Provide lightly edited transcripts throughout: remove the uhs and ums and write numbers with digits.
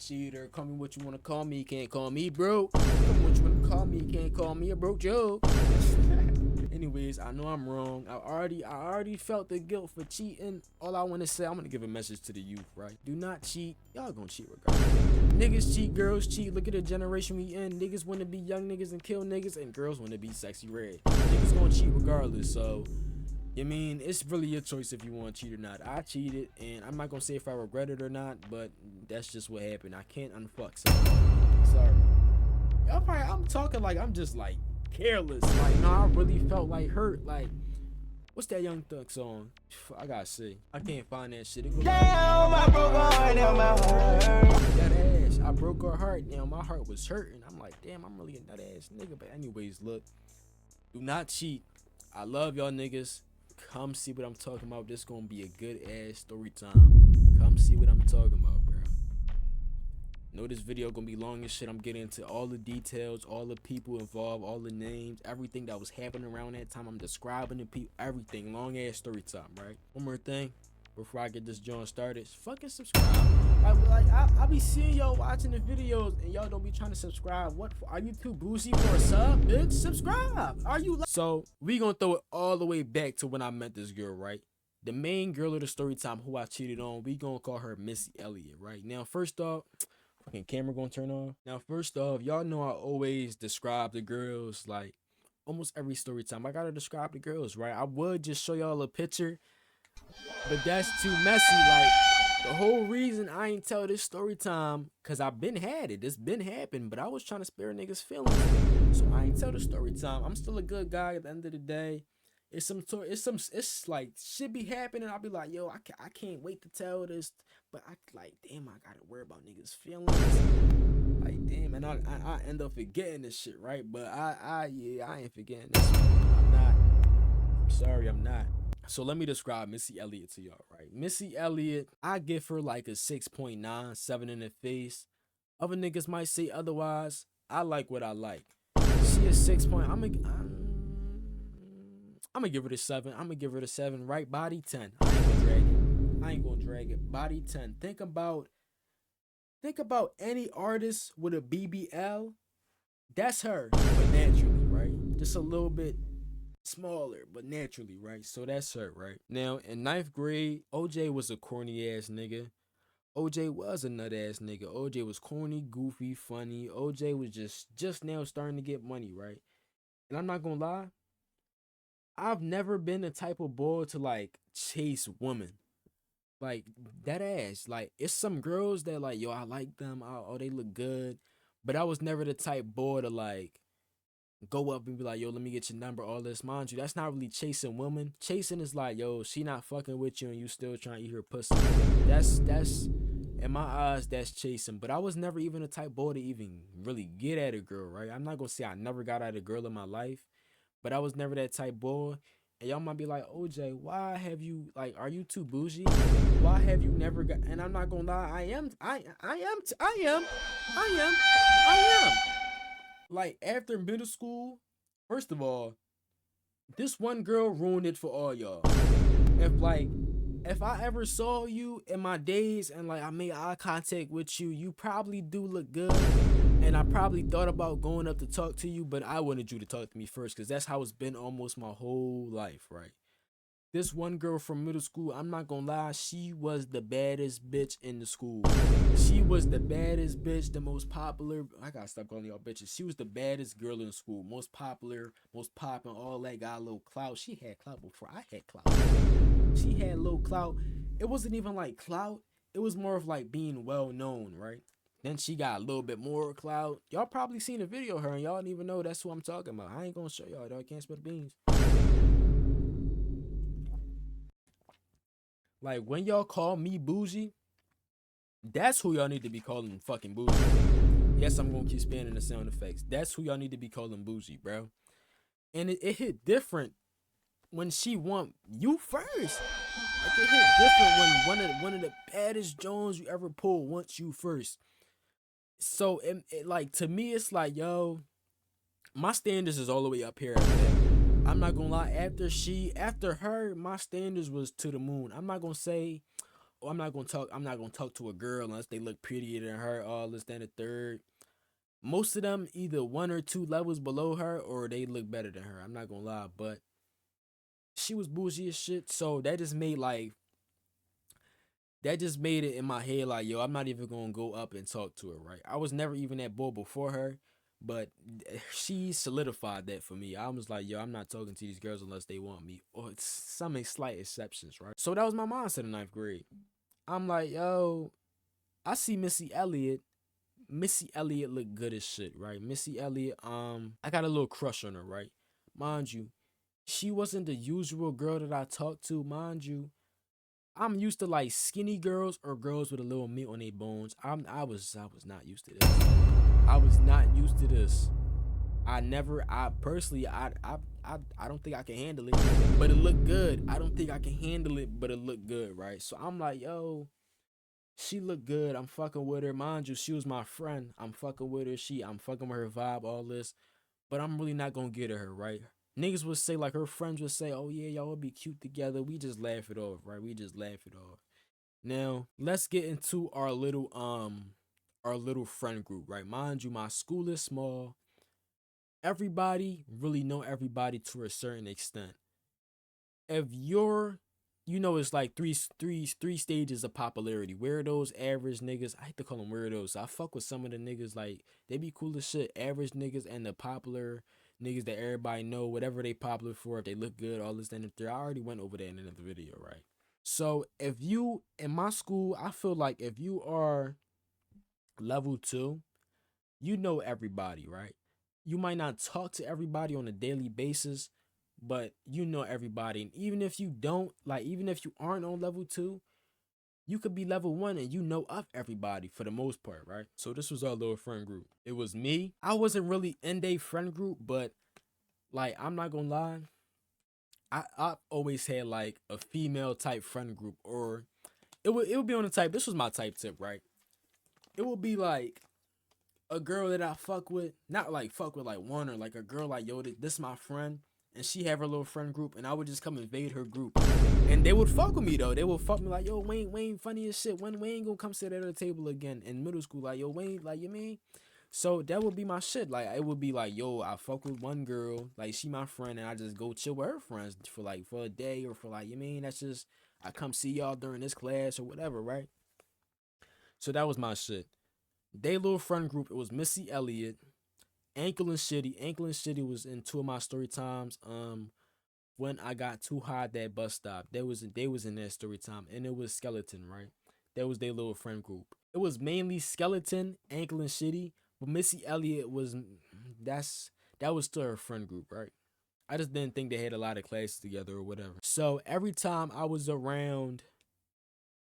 cheater. Call me what you wanna call me, can't call me broke. Call me what you wanna call me, can't call me a broke Joe. Anyways, I know I'm wrong. I already felt the guilt for cheating. All I wanna say, I'm gonna give a message to the youth, right? Do not cheat. Y'all gonna cheat regardless. Niggas cheat, girls cheat. Look at the generation we in. Niggas wanna be young niggas and kill niggas, and girls wanna be sexy red. Niggas gonna cheat regardless, so you mean it's really your choice if you want to cheat or not. I cheated, and I'm not gonna say if I regret it or not, but that's just what happened. I can't unfuck. Sorry. Y'all probably, I'm talking like I'm just like careless. Like, no, I really felt like hurt. Like, what's that Young Thug song? I gotta see. I can't find that shit. Damn, I broke her heart, now my heart. That ass. I broke her heart. Now my heart was hurting. I'm like, damn, I'm really a nut ass nigga. But anyways, look, do not cheat. I love y'all niggas. Come see what I'm talking about. This gonna be a good ass story time. Come see what I'm talking about, bro. Know this video gonna be long as shit. I'm getting into all the details, all the people involved, all the names, everything that was happening around that time. I'm describing the people, everything. Long ass story time, right? One more thing before I get this joint started. Fucking subscribe. I be seeing y'all watching the videos and y'all don't be trying to subscribe. What for? Are you too bougie for a sub, bitch? Subscribe. Are you? So we gonna throw it all the way back to when I met this girl, right? The main girl of the story time who I cheated on. We gonna call her Missy Elliott, right? Now, first off, fucking camera gonna turn on. Now, first off, y'all know I always describe the girls like almost every story time. I gotta describe the girls, right? I would just show y'all a picture, but that's too messy. Like, the whole reason I ain't tell this story time, cause I've been had it. It's been happening, but I was trying to spare niggas feelings, so I ain't tell the story time. I'm still a good guy at the end of the day. It's like shit be happening. I'll be like, yo, I can't wait to tell this, but I like, damn, I gotta worry about niggas' feelings. Like, damn, and I end up forgetting this shit, right? But I ain't forgetting this shit. I'm not. I'm sorry, I'm not. So let me describe Missy Elliott to y'all, right? Missy Elliott, I give her like a 6.9, 7 in the face. Other niggas might say otherwise. I like what I like. She is 6 point. I'm gonna give her a 7. I'm gonna give her a 7. Right body 10. I ain't gonna drag it. Body 10. Think about any artist with a BBL. That's her, but naturally, right? Just a little bit smaller, but naturally, right? So that's her, right? Now, in 9th grade, OJ was a corny ass nigga. OJ was a nut ass nigga. OJ was corny, goofy, funny. OJ was just now starting to get money, right? And I'm not gonna lie, I've never been the type of boy to like chase women. Like, that ass. Like, it's some girls that like, yo, I like them. Oh, they look good. But I was never the type boy to like go up and be like, yo, let me get your number, all this. Mind you, that's not really chasing women. Chasing is like, yo, she not fucking with you and you still trying to eat her pussy. That's in my eyes, that's chasing. But I was never even the type boy to even really get at a girl, right? I'm not gonna say I never got at a girl in my life, but I was never that type boy. And y'all might be like, OJ, why have you, like, are you too bougie? Why have you never got? And I'm not gonna lie, I am. Like, after middle school, first of all, this one girl ruined it for all y'all. If I ever saw you in my days and like I made eye contact with you, you probably do look good. And I probably thought about going up to talk to you, but I wanted you to talk to me first, because that's how it's been almost my whole life, right? This one girl from middle school, I'm not gonna lie, she was the baddest bitch in the school. She was the baddest bitch, the most popular. I gotta stop calling y'all bitches. She was the baddest girl in the school, most popular, most popping, all that, got a little clout. She had clout before I had clout. She had a little clout. It wasn't even like clout. It was more of like being well known, right? Then she got a little bit more clout. Y'all probably seen a video of her and y'all didn't even know that's who I'm talking about. I ain't gonna show y'all though. I can't spill the beans. Like, when y'all call me bougie, that's who y'all need to be calling fucking bougie. Yes, I'm gonna keep spamming the sound effects. That's who y'all need to be calling bougie, bro. And it hit different when she want you first. Like, it hit different when one of the baddest Jones you ever pulled wants you first. So it like, to me, it's like, yo, my standards is all the way up here after that. I'm not gonna lie, after her, my standards was to the moon. I'm not gonna say, I'm not gonna talk. I'm not gonna talk to a girl unless they look prettier than her. All this, then the third. Most of them either one or two levels below her, or they look better than her. I'm not gonna lie, but she was bougie as shit. So that just made it in my head like, yo, I'm not even gonna go up and talk to her, right? I was never even that boy before her, but she solidified that for me. I was like, yo, I'm not talking to these girls unless they want me, or it's some slight exceptions, right? So that was my mindset in ninth grade. I'm like, yo, I see Missy Elliott. Missy Elliott look good as shit, right? Missy Elliott, I got a little crush on her, right? Mind you, she wasn't the usual girl that I talked to, mind you. I'm used to like skinny girls or girls with a little meat on their bones. I was not used to this. I was not used to this. I personally I don't think I can handle it, but it looked good. I don't think I can handle it, but it looked good, right? So I'm like, yo, she looked good. I'm fucking with her. Mind you, she was my friend. I'm fucking with her. I'm fucking with her vibe, all this. But I'm really not gonna get at her, right? Niggas would say, like her friends would say, oh yeah, y'all would be cute together. We just laugh it off, right? We just laugh it off. Now, let's get into our little friend group, right? Mind you, my school is small. Everybody really know everybody to a certain extent. If you're it's like three stages of popularity. Weirdos, average niggas. I hate to call them weirdos. So I fuck with some of the niggas, like they be cool as shit. Average niggas and the popular niggas that everybody know, whatever they popular for, if they look good, all this and the I already went over that in another video, right? So if you in my school, I feel like if you are level 2, you know everybody, right? You might not talk to everybody on a daily basis, but you know everybody. And even if you don't, like, even if you aren't on level 2, you could be level 1 and you know of everybody for the most part, right? So this was our little friend group. It was me. I wasn't really in a friend group, but like, I'm not gonna lie. I always had like a female type friend group, or it would be on the type. This was my type tip, right? It would be like a girl that I fuck with, not like fuck with like one, or like a girl like, yo, this my friend, and she have her little friend group, and I would just come invade her group, and they would fuck with me though. They would fuck me like, yo, Wayne funny as shit. When Wayne gonna come sit at the table again in middle school? Like, yo, Wayne, like, you mean? So that would be my shit. Like, it would be like, yo, I fuck with one girl, like she my friend, and I just go chill with her friends for a day, or for like, you mean, that's just, I come see y'all during this class or whatever, right? So that was my shit. They little friend group, it was Missy Elliott, Ankle and Shitty. Ankle and Shitty was in two of my story times. When I got too high at that bus stop, they was in that story time, and it was Skeleton, right? That was their little friend group. It was mainly Skeleton, Ankle and Shitty, but Missy Elliott that was still her friend group, right? I just didn't think they had a lot of classes together or whatever. So every time I was around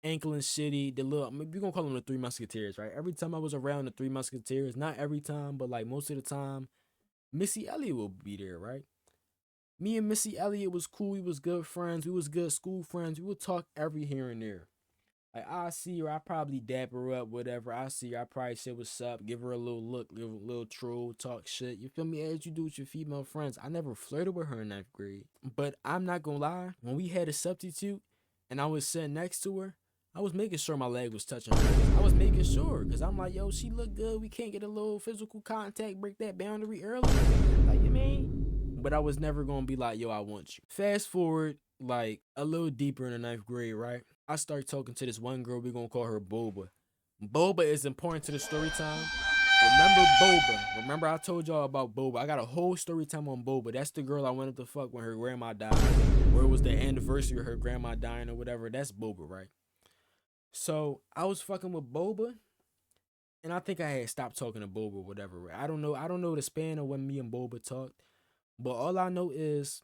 Ankle and Shitty, the little, we're gonna call them the Three Musketeers, right? Every time I was around the Three Musketeers, not every time, but like most of the time, Missy Elliott will be there, right? Me and Missy Elliott was cool. We was good friends. We was good school friends. We would talk every here and there. Like, I see her, I probably dap her up, whatever. I see her, I probably say what's up, give her a little look, give her a little troll, talk shit. You feel me? As you do with your female friends. I never flirted with her in ninth grade. But I'm not gonna lie, when we had a substitute and I was sitting next to her, I was making sure my leg was touching her. I was making sure, because I'm like, yo, she look good. We can't get a little physical contact, break that boundary early. Like, you mean? But I was never gonna be like, yo, I want you. Fast forward, like, a little deeper in the ninth grade, right? I start talking to this one girl. We're gonna call her Boba. Boba is important to the story time. Remember Boba. Remember I told y'all about Boba. I got a whole story time on Boba. That's the girl I wanted to fuck when her grandma died. Or it was the anniversary of her grandma dying or whatever. That's Boba, right? So I was fucking with Boba. And I think I had stopped talking to Boba or whatever. Right? I don't know the span of when me and Boba talked. But all I know is,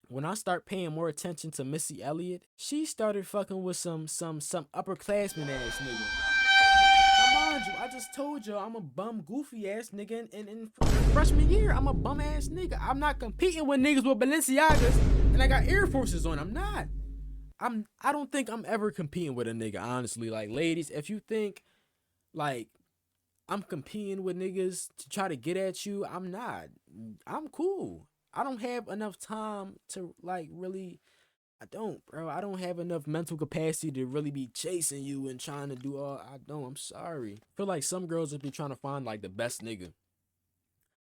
when I start paying more attention to Missy Elliott, she started fucking with some upperclassman ass nigga. Now mind you, I just told you I'm a bum goofy ass nigga in freshman year. I'm a bum ass nigga. I'm not competing with niggas with Balenciagas and I got Air Forces on. I'm not. I don't think I'm ever competing with a nigga, honestly. Like, ladies, if you think like I'm competing with niggas to try to get at you, I'm not. I'm cool. I don't have enough time to like really. I don't, bro. I don't have enough mental capacity to really be chasing you and trying to do all. I don't. I'm sorry. I feel like some girls just be trying to find like the best nigga.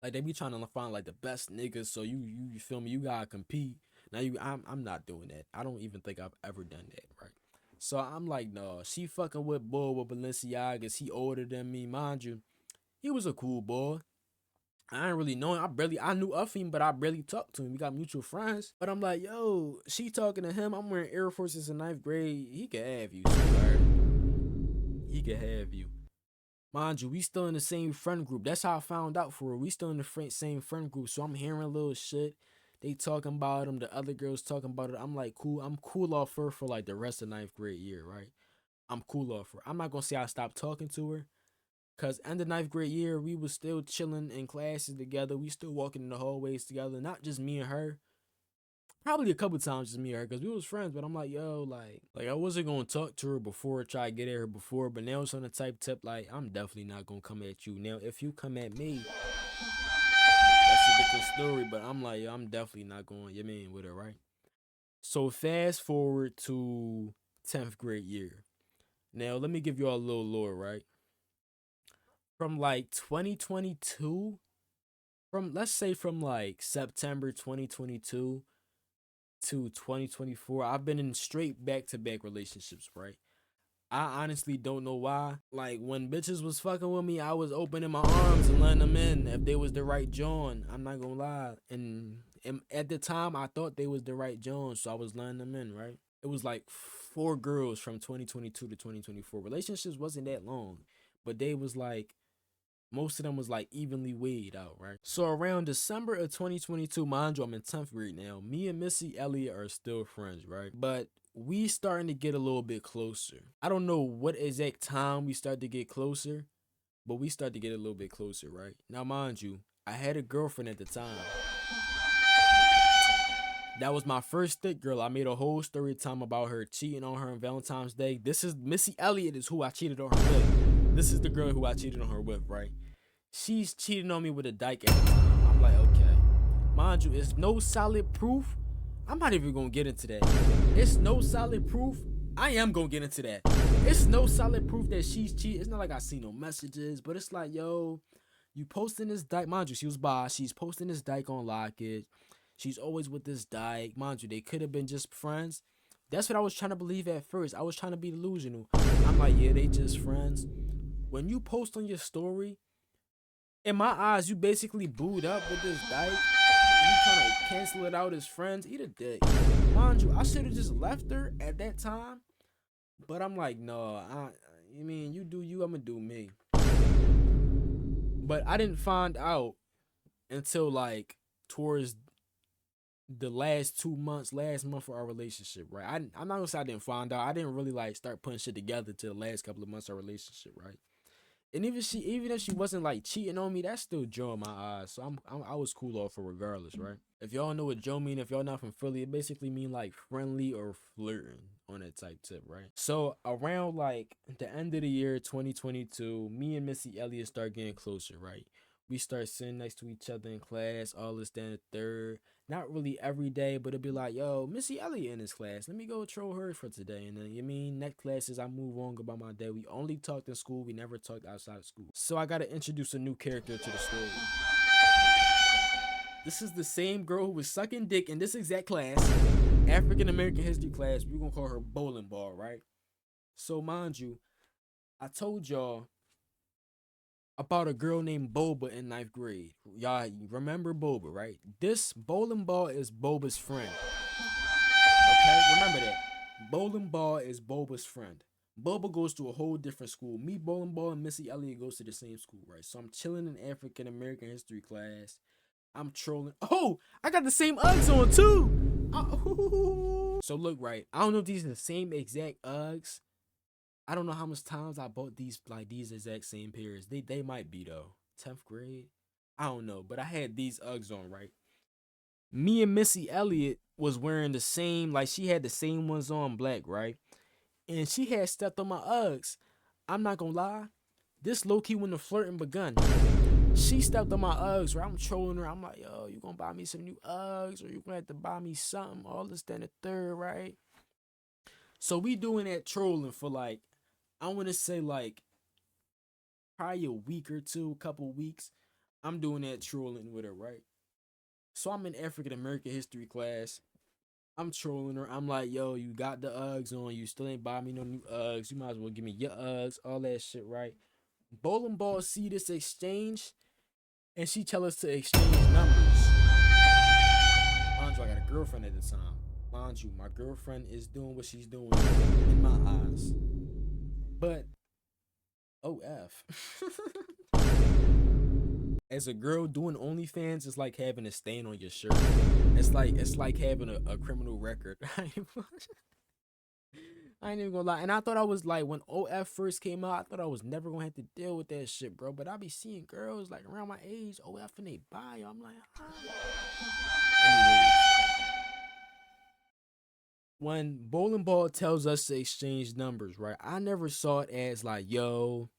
Like they be trying to find like the best niggas. So you feel me? You gotta compete. Now I'm not doing that. I don't even think I've ever done that, right? So I'm like, no, she fucking with boy with Balenciagas. He older than me, mind you. He was a cool boy. I ain't really know him. I knew of him, but I barely talked to him. We got mutual friends. But I'm like, yo, she talking to him. I'm wearing Air Forces in ninth grade. He could have you, sweetheart. He could have you. Mind you, we still in the same friend group. That's how I found out for her. We still in the same friend group. So I'm hearing little shit. They talking about him. The other girls talking about it. I'm like, cool. I'm cool off her for like the rest of ninth grade year, right? I'm cool off her. I'm not gonna say I stopped talking to her. Cause end of ninth grade year, we was still chilling in classes together. We still walking in the hallways together. Not just me and her. Probably a couple times just me and her, cause we was friends. But I'm like, yo, like I wasn't gonna talk to her before, try to get at her before. But now it's on the type tip, like I'm definitely not gonna come at you. Now, if you come at me, that's a different story. But I'm like, yo, I'm definitely not going. You mean with her, right? So fast forward to 10th grade year. Now let me give you all a little lore, right? From like 2022, from let's say from like September 2022 to 2024, I've been in straight back-to-back relationships, right? I honestly don't know why. Like when bitches was fucking with me, I was opening my arms and letting them in if they was the right John. I'm not gonna lie. And at the time, I thought they was the right John, so I was letting them in, right? It was like four girls from 2022 to 2024. Relationships wasn't that long, but they was like most of them was like evenly weighed out, right? So around December of 2022, mind you, I'm in 10th grade now. Me and Missy Elliott are still friends, right? But we starting to get a little bit closer. I don't know what exact time we start to get closer, but we start to get a little bit closer, right? Now, mind you, I had a girlfriend at the time. That was my first thick girl. I made a whole story time about her cheating on her on Valentine's Day. This is Missy Elliott is who I cheated on her with. This is the girl who I cheated on her with, right? She's cheating on me with a dyke at the time. I'm like, okay. Mind you, it's no solid proof. I'm not even gonna get into that. It's no solid proof. I am gonna get into that. It's no solid proof that she's cheating. It's not like I see no messages, but it's like, yo, you posting this dyke. Mind you, she was bi. She's posting this dyke on Lockett. She's always with this dyke. Mind you, they could have been just friends. That's what I was trying to believe at first. I was trying to be delusional. I'm like, yeah, they just friends. When you post on your story, in my eyes, you basically booed up with this dyke. You trying to cancel it out as friends. Eat a dick. Mind you, I should have just left her at that time. But I'm like, no, you do you, I'ma do me. But I didn't find out until like towards the last 2 months, last month of our relationship, right? I'm not gonna say I didn't find out. I didn't really like start putting shit together to the last couple of months of our relationship, right? And even if she wasn't like cheating on me, that's still Joe in my eyes. So I was cool off her regardless, right? If y'all know what Joe mean, if y'all not from Philly, it basically mean like friendly or flirting on that type tip, right? So around like the end of the year 2022, me and Missy Elliott start getting closer, right? We start sitting next to each other in class, all this, then the third. Not really every day, but it'd be like, yo, Missy Elliott in this class. Let me go troll her for today. And then, next classes, I move on about my day. We only talked in school. We never talked outside of school. So I got to introduce a new character to the story. This is the same girl who was sucking dick in this exact class, African American history class. We're going to call her Bowling Ball, right? So mind you, I told y'all about a girl named Boba in ninth grade. Y'all remember Boba, right? This Bowling Ball is Boba's friend. Okay, remember that. Bowling Ball is Boba's friend. Boba goes to a whole different school. Me, Bowling Ball, and Missy Elliott goes to the same school, right? So I'm chilling in African American history class. I'm trolling. Oh, I got the same Uggs on too. So look, right. I don't know if these are the same exact Uggs. I don't know how much times I bought these exact same pairs. They might be though. 10th grade? I don't know. But I had these Uggs on, right? Me and Missy Elliott was wearing the same, like she had the same ones on black, right? And she had stepped on my Uggs. I'm not gonna lie. This low-key when the flirting begun. She stepped on my Uggs, right? I'm trolling her. I'm like, yo, you gonna buy me some new Uggs, or you gonna have to buy me something, all this, then the third, right? So we doing that trolling for like, I wanna say like probably a week or two, a couple weeks. I'm doing that trolling with her, right? So I'm in African American history class. I'm trolling her. I'm like, yo, you got the Uggs on. You still ain't buy me no new Uggs. You might as well give me your Uggs, all that shit, right? Bowling ball see this exchange, and she tell us to exchange numbers. Mind you, I got a girlfriend at the time. Mind you, my girlfriend is doing what she's doing in my eyes. But OF. As a girl doing OnlyFans is like having a stain on your shirt. It's like having a criminal record. I ain't even gonna lie. And I thought I was like, when OF first came out, I thought I was never gonna have to deal with that shit, bro. But I be seeing girls like around my age, OF in they bio. I'm like, anyways, when Bowling Ball tells us to exchange numbers, right? I never saw it as like, yo,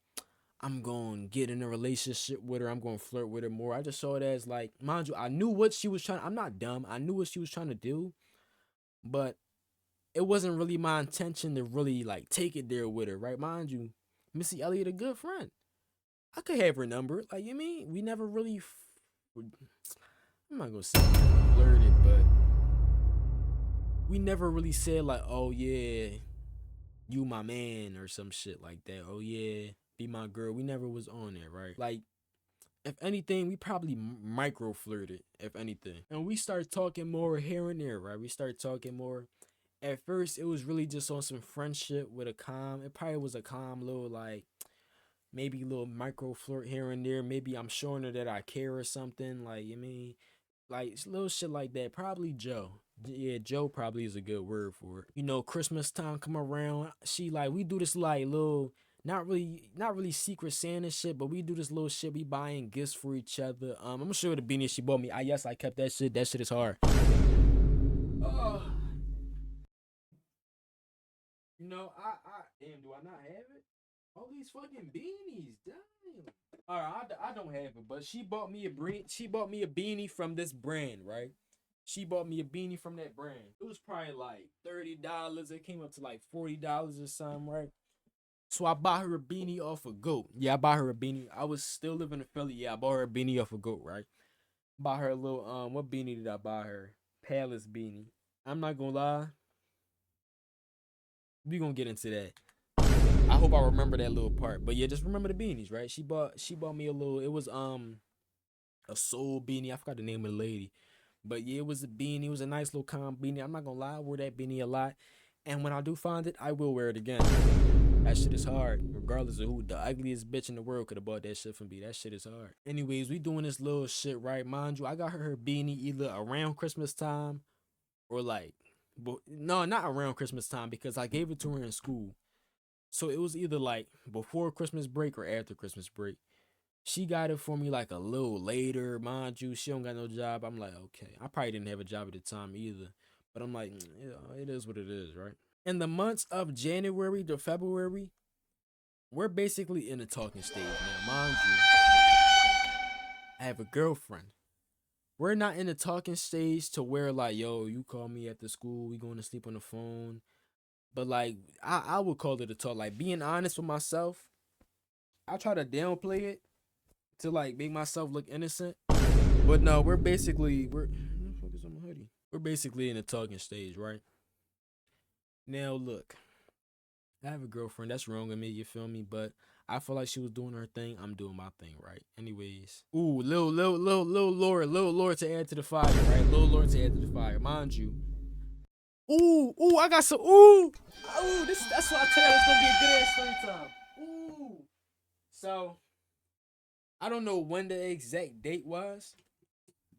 I'm going to get in a relationship with her. I'm going to flirt with her more. I just saw it as like, mind you, I knew what she was trying. I'm not dumb. I knew what she was trying to do, but it wasn't really my intention to really like take it there with her, right? Mind you, Missy Elliott a good friend. I could have her number. Like, you mean we never really, I'm not gonna say flirted, but we never really said like, oh yeah, you my man or some shit like that. Oh yeah, be my girl. We never was on there, right? Like, if anything, we probably micro flirted, if anything. And we started talking more here and there, right? We started talking more. At first, it was really just on some friendship with a calm. It probably was a calm little, like, maybe a little micro flirt here and there. Maybe I'm showing her that I care or something. Like, you mean, like, little shit like that. Probably Joe. Yeah, Joe probably is a good word for it. You know, Christmas time come around. She, like, we do this, like, little, not really secret Santa shit, but we do this little shit. We buying gifts for each other. I'm gonna show you the beanie she bought me. Yes, I kept that shit. That shit is hard. You know, damn, do I not have it? All these fucking beanies, damn. All right, I don't have it, but she bought me a beanie from this brand, right? She bought me a beanie from that brand. It was probably like $30. It came up to like $40 or something, right? So I bought her a beanie off of Goat. Yeah, I bought her a beanie. I was still living in Philly. Yeah, I bought her a beanie off of Goat, right? Bought her a little what beanie did I buy her? Palace beanie. I'm not gonna lie. We gonna get into that. I hope I remember that little part. But yeah, just remember the beanies, right? She bought me a little. It was a soul beanie. I forgot the name of the lady. But yeah, it was a beanie. It was a nice little calm beanie. I'm not gonna lie, I wore that beanie a lot. And when I do find it, I will wear it again. That shit is hard. Regardless of who the ugliest bitch in the world could have bought that shit from me. That shit is hard. Anyways, we doing this little shit, right? Mind you, I got her beanie either around Christmas time or like, but no, not around Christmas time because I gave it to her in school. So it was either like before Christmas break or after Christmas break. She got it for me like a little later, mind you. She don't got no job. I'm like, okay. I probably didn't have a job at the time either. But I'm like, yeah, it is what it is, right? In the months of January to February, we're basically in the talking stage now. Mind you, I have a girlfriend. We're not in the talking stage to where like, yo, you call me after school, we going to sleep on the phone. But like, I would call it a talk. Like being honest with myself, I try to downplay it to like make myself look innocent. But no, we're basically focus on my hoodie. We're basically in the talking stage, right? Now look, I have a girlfriend. That's wrong with me. You feel me? But I feel like she was doing her thing. I'm doing my thing, right? Anyways, ooh, little Laura to add to the fire, right? Little Laura to add to the fire, mind you. Ooh, I got some. That's what I tell you. It's gonna be a good ass story time. Ooh, so I don't know when the exact date was,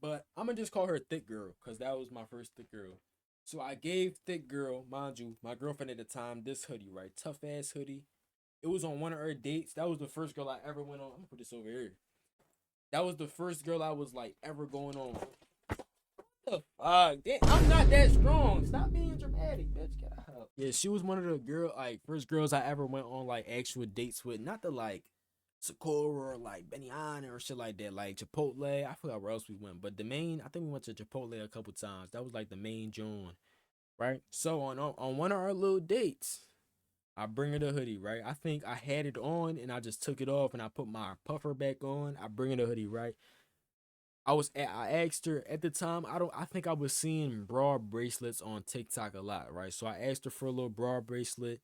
but I'm gonna just call her Thick Girl because that was my first Thick Girl. So I gave Thick Girl, mind you, my girlfriend at the time, this hoodie, right? Tough ass hoodie. It was on one of her dates. That was the first girl I ever went on. I'm gonna put this over here. That was the first girl I was like ever going on with. What the fuck? I'm not that strong. Stop being dramatic, bitch. Get out. Yeah, she was one of the first girls I ever went on like actual dates with. Not the like Sakura or like Benihana or shit like that, like Chipotle. I forgot where else we went, but the main, I think we went to Chipotle a couple times. That was like the main joint, right? So on one of our little dates, I bring her the hoodie, right? I think I had it on and I just took it off and I put my puffer back on. I bring her the hoodie, right? I asked her at the time, I think I was seeing bra bracelets on TikTok a lot, right? So I asked her for a little bra bracelet.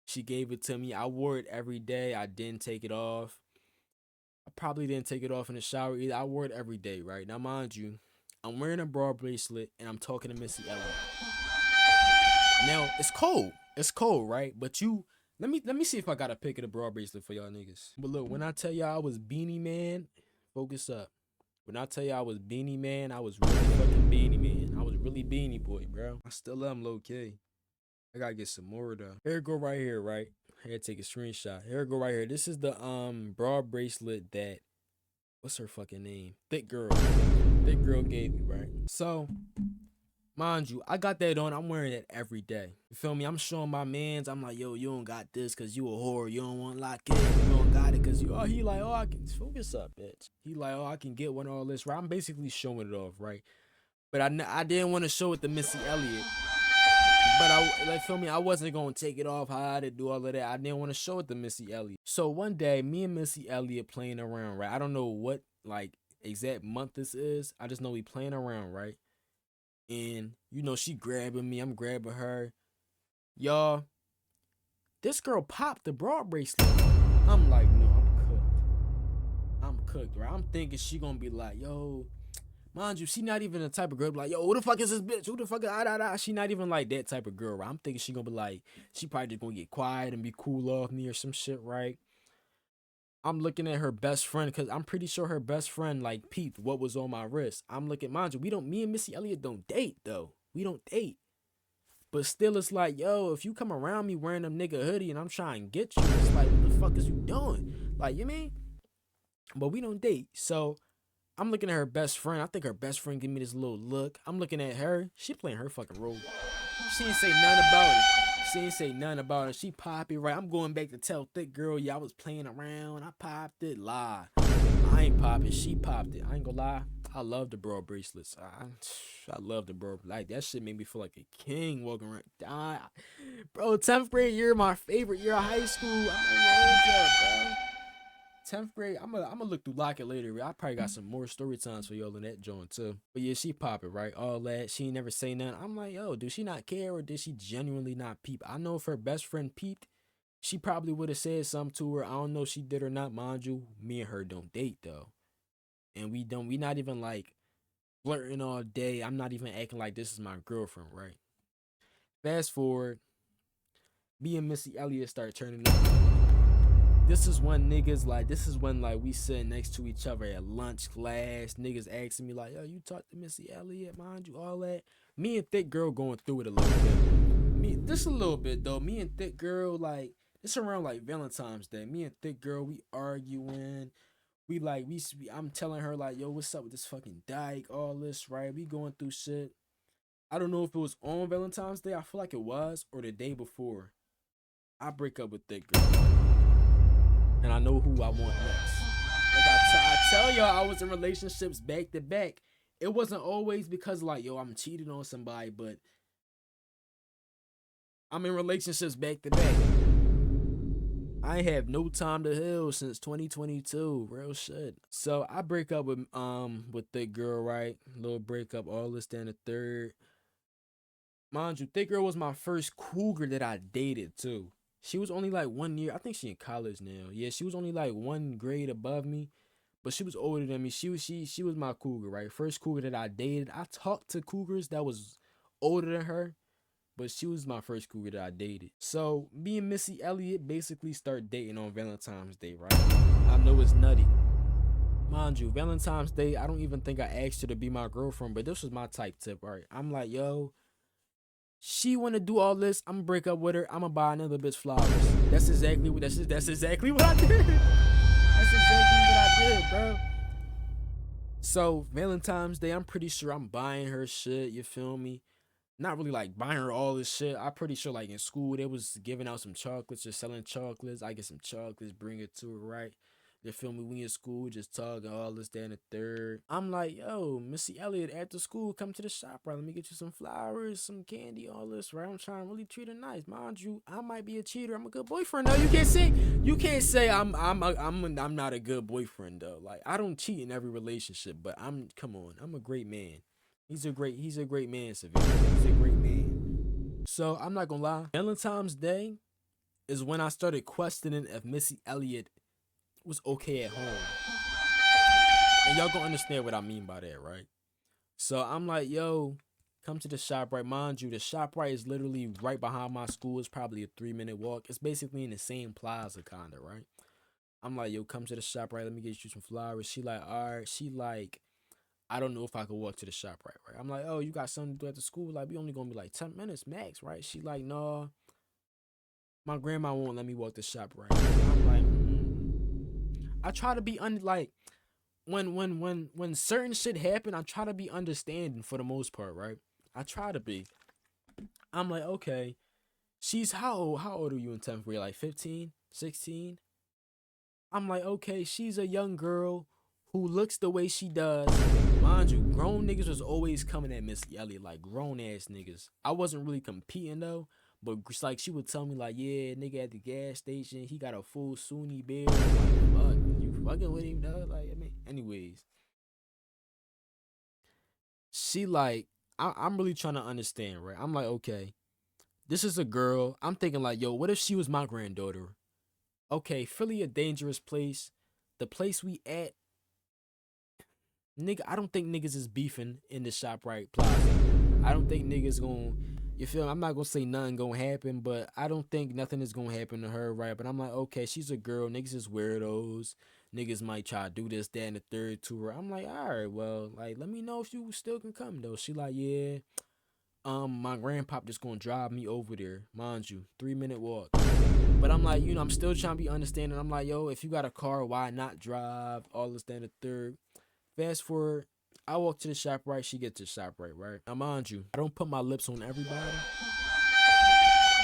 She gave it to me. I wore it every day. I didn't take it off. I probably didn't take it off in the shower either. I wore it every day, right? Now mind you, I'm wearing a bra bracelet and I'm talking to Missy Elliott. Now it's cold. It's cold, right? But you let me see if I got a pic of the bra bracelet for y'all niggas. But look, when I tell y'all I was Beanie Man, focus up. When I tell you I was Beanie Man, I was really fucking Beanie Man. I was really Beanie Boy, bro. I still am low key. I gotta get some more though. Here it go right here, right? Here, take a screenshot. Here it go right here. This is the bra bracelet that, what's her fucking name? Thick girl. Thick girl gave me, right? So, mind you, I got that on. I'm wearing it every day. You feel me? I'm showing my mans. I'm like, yo, you don't got this because you a whore. You don't want to lock in. You don't got it because you. Oh, he like, oh, I can focus up, bitch. He like, oh, I can get one all this. Right? I'm basically showing it off, right? But I didn't want to show it to Missy Elliott. But feel me, I wasn't gonna take it off how to do all of that. I didn't want to show it to Missy Elliott. So one day, me and Missy Elliott playing around, right? I don't know what like exact month this is. I just know we playing around, right? And you know, she grabbing me, I'm grabbing her. Y'all, this girl popped the bra bracelet. I'm like, no, I'm cooked. I'm cooked, right? I'm thinking she gonna be like, yo, mind you, she not even the type of girl like, yo, who the fuck is this bitch? Who the fuck is She not even like that type of girl, right? I'm thinking she gonna be like, she probably just gonna get quiet and be cool off me or some shit, right? I'm looking at her best friend because I'm pretty sure her best friend like peeped what was on my wrist. I'm looking, mind you, me and Missy Elliott don't date though. We don't date. But still, it's like, yo, if you come around me wearing a nigga hoodie and I'm trying to get you, it's like, what the fuck is you doing? Like, you mean? But we don't date. So I'm looking at her best friend. I think her best friend give me this little look. I'm looking at her. She playing her fucking role. She ain't say nothing about it. She ain't say nothing about it. She pop it, right? I'm going back to tell Thick Girl, yeah, I was playing around. I popped it. Lie. I ain't pop it. She popped it. I ain't gonna lie. I love the bra bracelets. I love the bra. Like, that shit made me feel like a king walking around. Bro, 10th grade year, my favorite year of high school. I'm bro. 10th grade, I'm gonna look through Locket later. I probably got some more story times for y'all in that joint too. But yeah, she pop it, right? All that. She ain't never say nothing. I'm like, yo, do she not care or did she genuinely not peep? I know if her best friend peeped, she probably would have said something to her. I don't know if she did or not. Mind you, me and her don't date though. And we not even like flirting all day. I'm not even acting like this is my girlfriend, right? Fast forward, me and Missy Elliott start turning up. This is when we sitting next to each other at lunch class. Niggas asking me like, yo, you talk to Missy Elliott, mind you, all that. Me and Thick Girl going through it a little bit. Just a little bit though. Me and Thick Girl, like, it's around like Valentine's Day. Me and Thick Girl, we arguing. I'm telling her like, yo, what's up with this fucking dyke, all this, right? We going through shit. I don't know if it was on Valentine's Day. I feel like it was, or the day before. I break up with Thick Girl. And I know who I want next. Like I tell y'all, I was in relationships back to back. It wasn't always because like, yo, I'm cheating on somebody, but I'm in relationships back to back. I ain't have no time to heal since 2022, real shit. So I break up with Thick Girl, right? Little breakup, all this down the third. Mind you, Thick Girl was my first cougar that I dated too. She was only like 1 year. I think she in college now. Yeah, she was only like 1 grade above me, but she was older than me. She was my cougar, right? First cougar that I dated. I talked to cougars that was older than her, but she was my first cougar that I dated. So me and Missy Elliott basically start dating on Valentine's Day, right? I know it's nutty. Mind you, Valentine's Day, I don't even think I asked her to be my girlfriend, but this was my type tip, right? I'm like, yo, she wanna do all this, I'm gonna break up with her, I'm gonna buy another bitch flowers. That's exactly what I did. That's exactly what I did, bro. So Valentine's Day, I'm pretty sure I'm buying her shit, you feel me? Not really like buying her all this shit. I'm pretty sure like in school they was giving out some chocolates or selling chocolates. I get some chocolates, bring it to her, right? You feel me? We in school just talking all this, that, and the third. I'm like, yo, Missy Elliott, after school, come to the shop, right? Let me get you some flowers, some candy, all this, right? I'm trying to really treat her nice. Mind you, I might be a cheater. I'm a good boyfriend, though. You can't say I'm not a good boyfriend though. Like I don't cheat in every relationship, but come on, I'm a great man. He's a great man, Savannah. He's a great man. So I'm not gonna lie. Valentine's Day is when I started questioning if Missy Elliott was okay at home. And y'all gonna understand what I mean by that, right? So I'm like, yo, come to the shop, right? Mind you, the shop right is literally right behind my school. It's probably a 3 minute walk. It's basically in the same plaza, kinda, right? I'm like, yo, come to the shop, right? Let me get you some flowers. She like, all right. She like, I don't know if I could walk to the shop, right? I'm like, oh, you got something to do at the school? Like, we only gonna be like 10 minutes max, right? She like, no, my grandma won't let me walk the shop, right? I'm like, I try to be like, when certain shit happen, I try to be understanding for the most part, right? I try to be. I'm like, okay, she's how old? How old are you in 10th grade? Like 15, 16? I'm like, okay, she's a young girl who looks the way she does. Mind you, grown niggas was always coming at Missy Elliott, like grown ass niggas. I wasn't really competing though, but it's like she would tell me like, yeah, nigga at the gas station, he got a full Sunni beard. I'm like, fuck, you fucking with him, though? Like, I mean, anyways, she like, I'm really trying to understand, right? I'm like, okay, this is a girl. I'm thinking like, yo, what if she was my granddaughter? Okay, Philly a dangerous place. The place we at, nigga, I don't think niggas is beefing in the ShopRite Plaza. I don't think niggas gon' you feel me? I'm not gonna say nothing gonna happen, but I don't think nothing is gonna happen to her, right? But I'm like, okay, she's a girl. Niggas is weirdos. Niggas might try to do this, that, and the third to her. I'm like, all right, well, like, let me know if you still can come though. She like, yeah. My grandpop just gonna drive me over there, mind you, 3 minute walk. But I'm like, I'm still trying to be understanding. I'm like, yo, if you got a car, why not drive? All this, that, and the third. Fast forward, I walk to the shop right. She gets to the shop right? Now, mind you, I don't put my lips on everybody,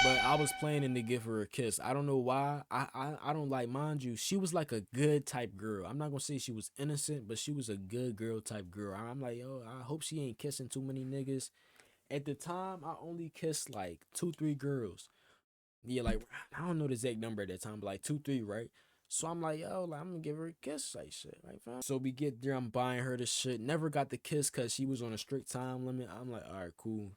but I was planning to give her a kiss. I don't know why. I don't like, mind you, she was like a good type girl. I'm not gonna say she was innocent, but she was a good girl type girl. I'm like, yo, I hope she ain't kissing too many niggas. At the time, I only kissed like 2, 3 girls. Yeah, like I don't know the exact number at that time, but like 2, 3, right? So I'm like, yo, like I'm gonna give her a kiss, like shit, like fam. So we get there, I'm buying her the shit. Never got the kiss cause she was on a strict time limit. I'm like, all right, cool.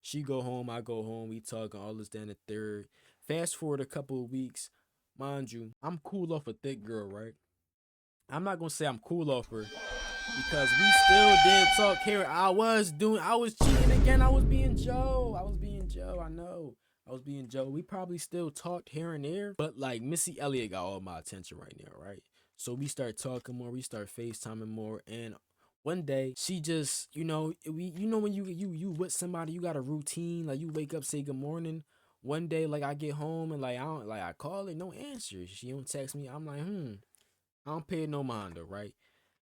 She go home, I go home. We talking all this, then the third. Fast forward a couple of weeks, mind you, I'm cool off a thick girl, right? I'm not gonna say I'm cool off her because we still did talk here. I was cheating again. I was being Joe. I know. I was being Joe. We probably still talked here and there, but like Missy Elliott got all my attention right now, right? So we start talking more, we start FaceTiming more, and one day she just, when you with somebody, you got a routine, like you wake up, say good morning. One day, like I get home and like I call her, no answer. She don't text me. I'm like, I don't pay no mind though, right?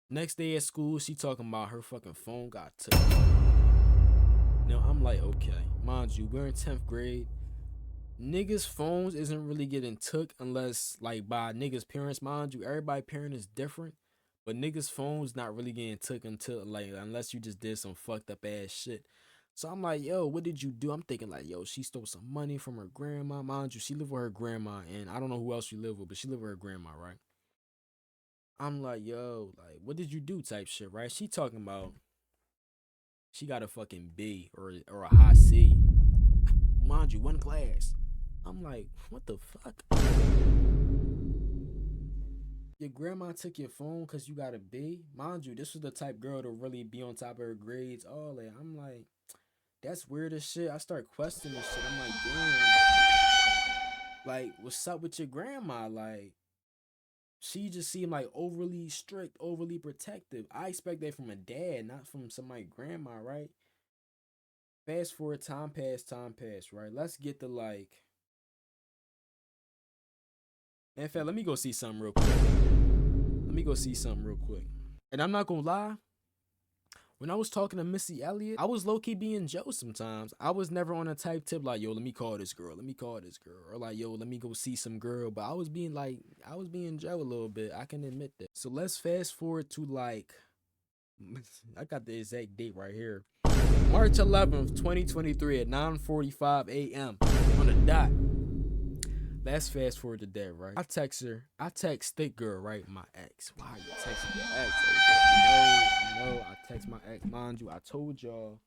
Next day at school, she talking about her fucking phone got took. Now I'm like, okay, mind you, we're in 10th grade. Niggas' phones isn't really getting took unless like by niggas' parents, mind you. Everybody parent is different, but niggas' phones not really getting took until like unless you just did some fucked up ass shit. So I'm like, yo, what did you do? I'm thinking like, yo, she stole some money from her grandma. Mind you, she lived with her grandma, and I don't know who else she lived with, but she lived with her grandma, right? I'm like, yo, like, what did you do? Type shit, right? She talking about she got a fucking B or a high C. Mind you, one class. I'm like, what the fuck? Your grandma took your phone because you got a B? Mind you, this was the type girl to really be on top of her grades, all that. I'm like, that's weird as shit. I start questioning this shit. I'm like, damn. Like, what's up with your grandma? Like, she just seemed like overly strict, overly protective. I expect that from a dad, not from somebody's grandma, right? Fast forward, time passed, right? Let's get to like. In fact, let me go see something real quick. And I'm not gonna lie. when I was talking to Missy Elliott, I was low-key being Joe sometimes. I was never on a type tip like, yo, let me call this girl, let me call this girl. Or like, yo, let me go see some girl. But I was being Joe a little bit. I can admit that. So let's fast forward to like, I got the exact date right here. March 11th, 2023 at 9:45 a.m. on the dot. Let's fast forward to that, right? I text thick girl, right? My ex. Why are you texting your ex? No, I text my ex. Mind you, I told y'all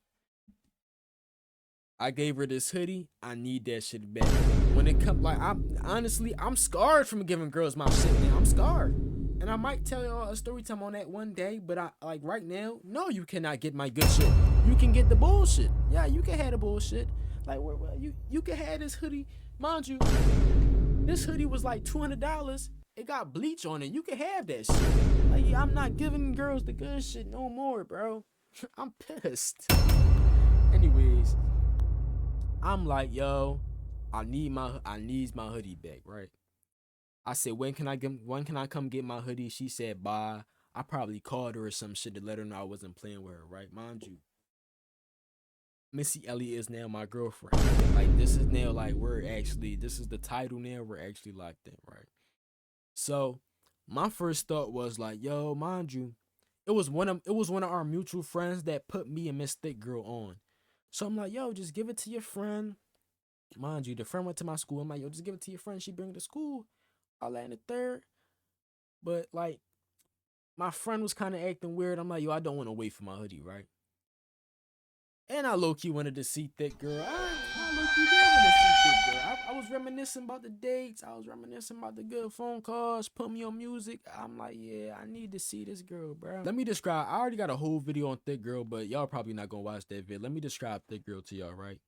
I gave her this hoodie. I need that shit back. When it comes, like, I'm scarred from giving girls my shit now. I'm scarred. And I might tell y'all a story time on that one day, but I like right now, no, you cannot get my good shit. You can get the bullshit. Yeah, you can have the bullshit. Like, you can have this hoodie. Mind you, this hoodie was like $200. It got bleach on it. You can have that shit. Like, I'm not giving girls the good shit no more, bro. I'm pissed. Anyways, I'm like, yo, I needs my hoodie back, right? I said, when can I come get my hoodie? She said, bye. I probably called her or some shit to let her know I wasn't playing with her, right? Mind you, Missy Elliott is now my girlfriend. Like, this is now like this is the title now. We're actually locked in, right? So my first thought was like, yo, mind you, it was one of our mutual friends that put me and Miss Thick Girl on. So I'm like, yo, just give it to your friend. Mind you, the friend went to my school. I'm like, yo, just give it to your friend. She bring it to school. I'll land the third. But like, my friend was kind of acting weird. I'm like, yo, I don't want to wait for my hoodie, right? And I low-key wanted to see Thick Girl. I low-key did want to see Thick Girl. I was reminiscing about the dates. I was reminiscing about the good phone calls. Put me on music. I'm like, yeah, I need to see this girl, bro. Let me describe. I already got a whole video on Thick Girl, but y'all probably not going to watch that video. Let me describe Thick Girl to y'all, right?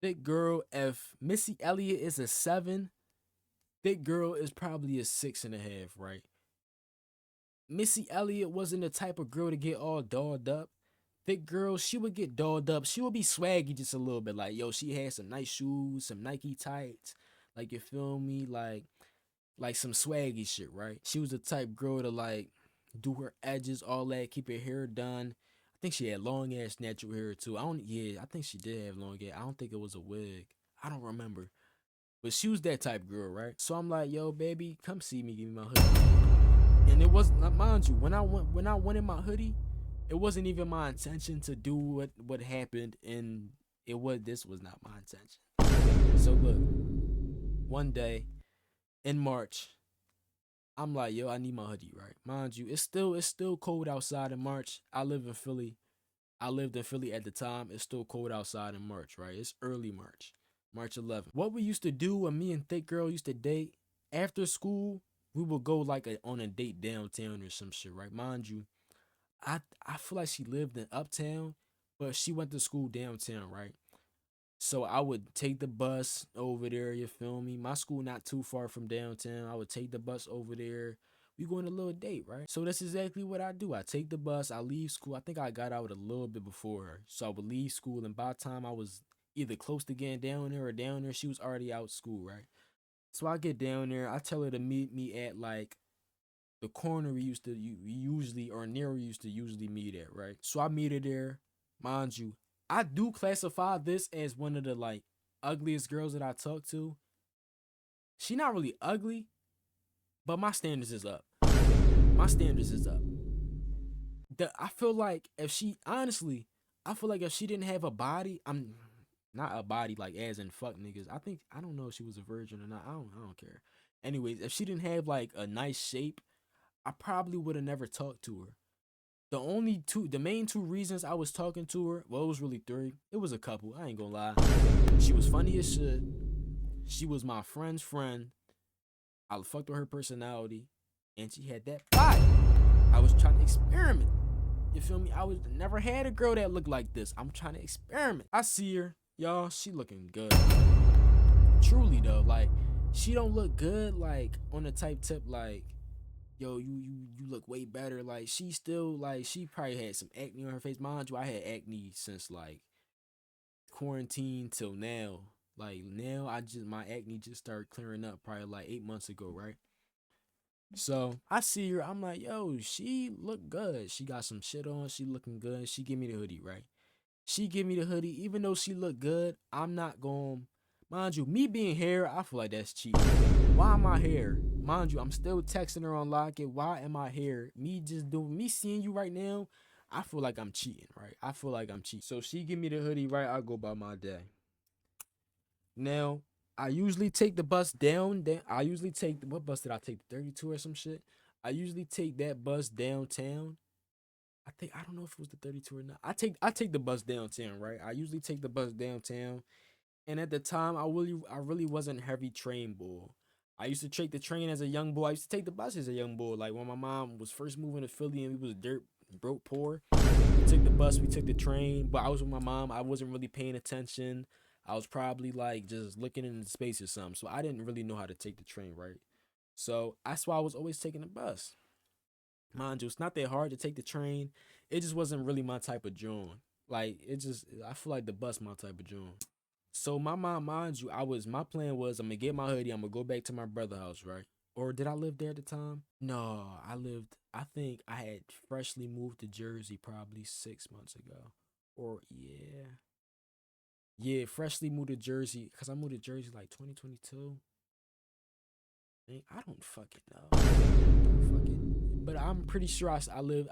Thick Girl, if Missy Elliott is a 7, Thick Girl is probably a 6.5, right? Missy Elliott wasn't the type of girl to get all dolled up. Thick Girl, she would get dolled up. She would be swaggy just a little bit. Like, yo, she had some nice shoes, some Nike tights. Like, you feel me? Like some swaggy shit, right? She was the type girl to like do her edges, all that, keep her hair done. I think she had long ass natural hair too. I think she did have long hair. I don't think it was a wig. I don't remember. But she was that type girl, right? So I'm like, yo, baby, come see me, give me my hoodie. And it wasn't, mind you, when I wanted my hoodie, it wasn't even my intention to do what happened, and this was not my intention. So look, one day in March, I'm like, yo, I need my hoodie, right? Mind you, it's still cold outside in March. I live in Philly. I lived in Philly at the time. It's still cold outside in March, right? It's early March, March 11th. What we used to do when me and Thick Girl used to date after school, we would go like on a date downtown or some shit, right? Mind you, I feel like she lived in Uptown, but she went to school downtown, right? So I would take the bus over there, you feel me? My school not too far from downtown. I would take the bus over there. We go on a little date, right? So that's exactly what I do. I take the bus, I leave school. I think I got out a little bit before her. So I would leave school, and by the time I was either close to getting down there or down there, she was already out of school, right? So I get down there, I tell her to meet me at like the corner we usually or near we used to usually meet at, right? So I meet her there. Mind you, I do classify this as one of the like ugliest girls that I talk to. She not really ugly, but my standards is up. My standards is up. I feel like if she honestly, I feel like if she didn't have a body, I'm not a body like as in fuck niggas. I don't know if she was a virgin or not. I don't care. Anyways, if she didn't have like a nice shape, I probably would have never talked to her. The main two reasons I was talking to her, well, it was really three. It was a couple. I ain't gonna lie. She was funny as shit. She was my friend's friend. I fucked with her personality, and she had that body. I was trying to experiment. You feel me? I was never had a girl that looked like this. I'm trying to experiment. I see her, y'all. She looking good. Truly though, like she don't look good like on the type tip like, yo, you look way better. Like she still like she probably had some acne on her face. Mind you, I had acne since like quarantine till now. Like now my acne just started clearing up probably like 8 months ago, right? So I see her. I'm like, yo, she look good. She got some shit on. She looking good. She give me the hoodie, right? She give me the hoodie, even though she look good. I'm not going. Mind you, me being here, I feel like that's cheating. Why am I here? Mind you, I'm still texting her on Locket. Why am I here? Me just doing me seeing you right now. I feel like I'm cheating, right? I feel like I'm cheating. So she give me the hoodie, right? I go by my day. Now, I usually take the bus down. Then I usually take what bus did I take? The 32 or some shit. I usually take that bus downtown. I don't know if it was the 32 or not. I take the bus downtown, right? I usually take the bus downtown. And at the time I really wasn't heavy train bull. I used to take the train as a young boy. I used to take the bus as a young boy. Like when my mom was first moving to Philly and we was dirt broke poor. We took the bus, we took the train, but I was with my mom. I wasn't really paying attention. I was probably like just looking into space or something. So I didn't really know how to take the train, right? So that's why I was always taking the bus. Mind you, it's not that hard to take the train. It just wasn't really my type of joint. Like I feel like the bus my type of joint. So my mom, mind you, my plan was I'm gonna get my hoodie, I'm gonna go back to my brother's house, right? Or did I live there at the time? No, I think I had freshly moved to Jersey probably 6 months ago. Or yeah. Yeah, freshly moved to Jersey. Cause I moved to Jersey like 2022. I don't fucking know. But I'm pretty sure I live.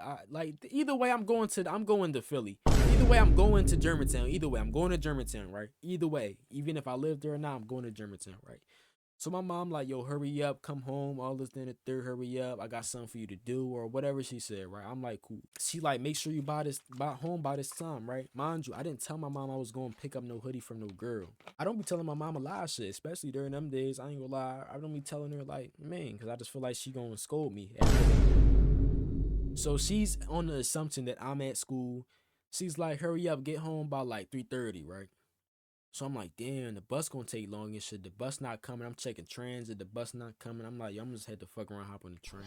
Either way, I'm going to Philly. Either way, I'm going to Germantown. Either way, I'm going to Germantown, right? Either way, even if I live there or not, I'm going to Germantown, right? So my mom like, yo, hurry up, come home, all this, then the third, hurry up. I got something for you to do or whatever she said, right? I'm like, cool. She like, make sure you buy home by this time, right? Mind you, I didn't tell my mom I was going to pick up no hoodie from no girl. I don't be telling my mom a lot of shit, especially during them days. I ain't gonna lie. I don't be telling her like, man, because I just feel like she gonna scold me. So she's on the assumption that I'm at school. She's like, hurry up, get home by like 3:30, right? So I'm like, damn, the bus gonna take long and shit. The bus not coming. I'm checking transit. The bus not coming. I'm like, yo, I'm just had to fuck around, hop on the train.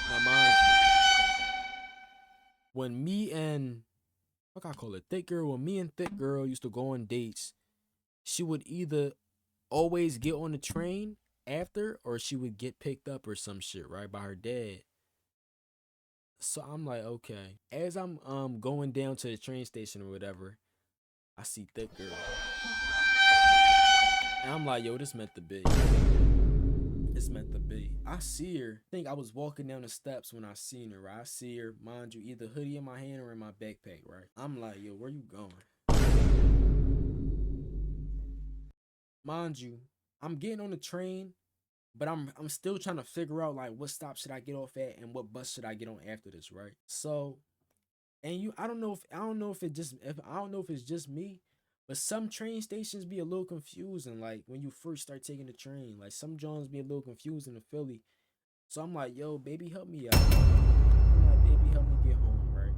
Now, mind when me and what I call it, thick girl. When me and thick girl used to go on dates, she would either always get on the train after, or she would get picked up or some shit, right, by her dad. So I'm like, okay. As I'm going down to the train station or whatever, I see thick girl. And I'm like, yo, this meant to be. It's meant to be. I see her. I think I was walking down the steps when I seen her, right? I see her, mind you, either hoodie in my hand or in my backpack, right? I'm like, yo, where you going? Mind you, I'm getting on the train, but I'm still trying to figure out like what stop should I get off at and what bus should I get on after this, right? So and I don't know if it's just me, but some train stations be a little confusing. Like when you first start taking the train, like some joints be a little confusing in Philly. So I'm like, yo, baby, help me out. I'm like, baby, help me get home, right?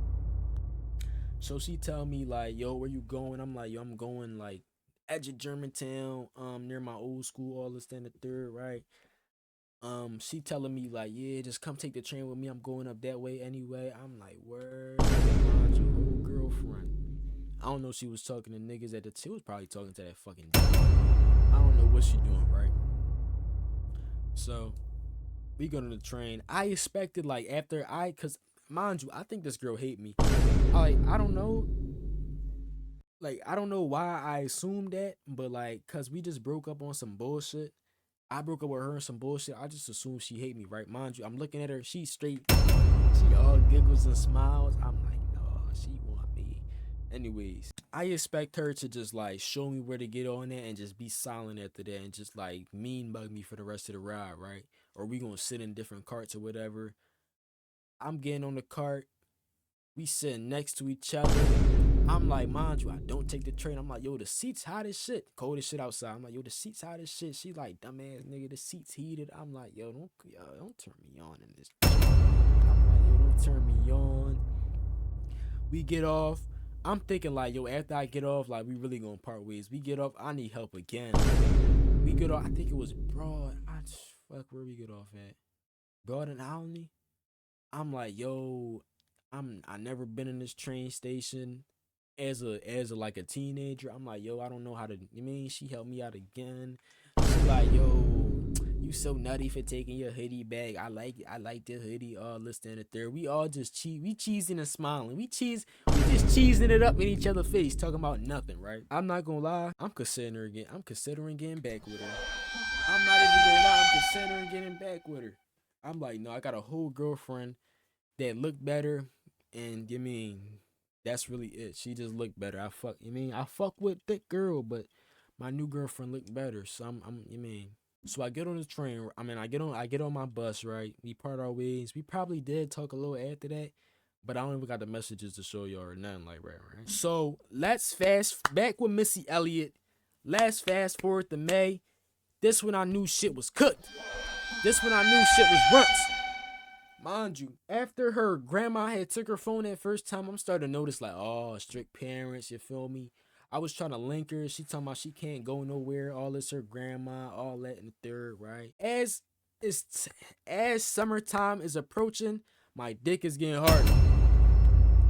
So she tell me like, yo, where you going? I'm like, yo, I'm going like edge of Germantown, near my old school, all this and the third, right? She telling me like, yeah, just come take the train with me. I'm going up that way anyway. I'm like, word, mind your whole girlfriend. I don't know if she was talking to niggas at the. She was probably talking to that fucking. I don't know what she doing, right? So we go to the train. I expected like cause mind you, I think this girl hate me. I don't know. Like I don't know why I assumed that, but like, cause we just broke up on some bullshit. I broke up with her and some bullshit. I just assumed she hate me, right? Mind you, I'm looking at her. She straight. She all giggles and smiles. I'm like, no, she want me. Anyways, I expect her to just like show me where to get on that and just be silent after that and just like mean bug me for the rest of the ride, right? Or we gonna sit in different carts or whatever. I'm getting on the cart. We sitting next to each other. I'm like, mind you, I don't take the train. I'm like, yo, the seats hot as shit. Cold as shit outside. I'm like, yo, the seats hot as shit. She like, dumbass nigga, the seats heated. I'm like, don't turn me on in this. I'm like, yo, don't turn me on. We get off. I'm thinking like, yo, after I get off, like we really gonna part ways. We get off. I need help again. We get off. I think it was Broad. Fuck, where we get off at? Broad and Alney. I'm like, yo, I never been in this train station as a like a teenager. I'm like, yo, I don't know how to. You mean she helped me out again? She like, yo, You so nutty for taking your hoodie back. I like the hoodie. All this and the third. We all just we cheesing and smiling. We just cheesing it up in each other's face, talking about nothing, right? I'm not gonna lie. I'm considering getting back with her. I'm not even gonna lie. I'm considering getting back with her. I'm like, no, I got a whole girlfriend that look better, and you mean that's really it. She just looked better. I fuck with thick girl, but my new girlfriend looked better. So so I get on the train. I get on my bus, right? We part our ways. We probably did talk a little after that, but I don't even got the messages to show y'all or nothing like that, right? So let's fast back with Missy Elliott. Let's fast forward to May. This when I knew shit was cooked. This when I knew shit was runts. Mind you, after her grandma had took her phone that first time, I'm starting to notice like, oh, strict parents, you feel me? I was trying to link her. She talking about she can't go nowhere. All this her grandma, all that in the third, right? As summertime is approaching, my dick is getting harder.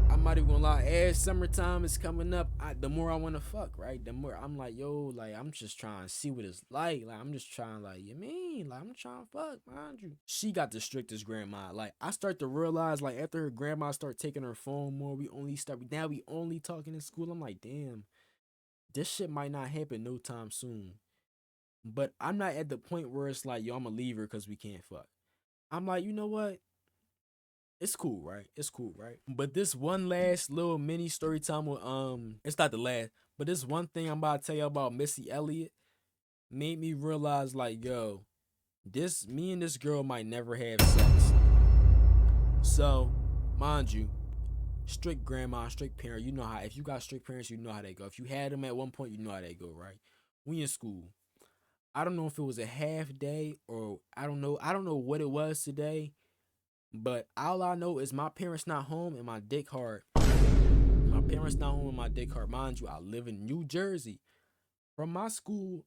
I'm not even gonna lie. As summertime is coming up, the more I want to fuck, right? The more I'm like, yo, like I'm just trying to see what it's like. Like I'm just trying, like you mean, like I'm trying to fuck, mind you. She got the strictest grandma. Like I start to realize, like after her grandma start taking her phone more, we only talking in school. I'm like, damn, this shit might not happen no time soon. But I'm not at the point where it's like, yo, I'm gonna leave her because we can't fuck. I'm like, you know what? It's cool, right? It's cool, right? But this one last little mini story time with it's not the last, but this one thing I'm about to tell you about Missy Elliott made me realize like, yo, me and this girl might never have sex. So, mind you, strict grandma, strict parent, you know how if you got strict parents, you know how they go. If you had them at one point, you know how they go, right? We in school. I don't know if it was a half day or I don't know what it was today. But all I know is my parents not home and my dick hard. My parents not home and my dick hard. Mind you, I live in New Jersey. From my school,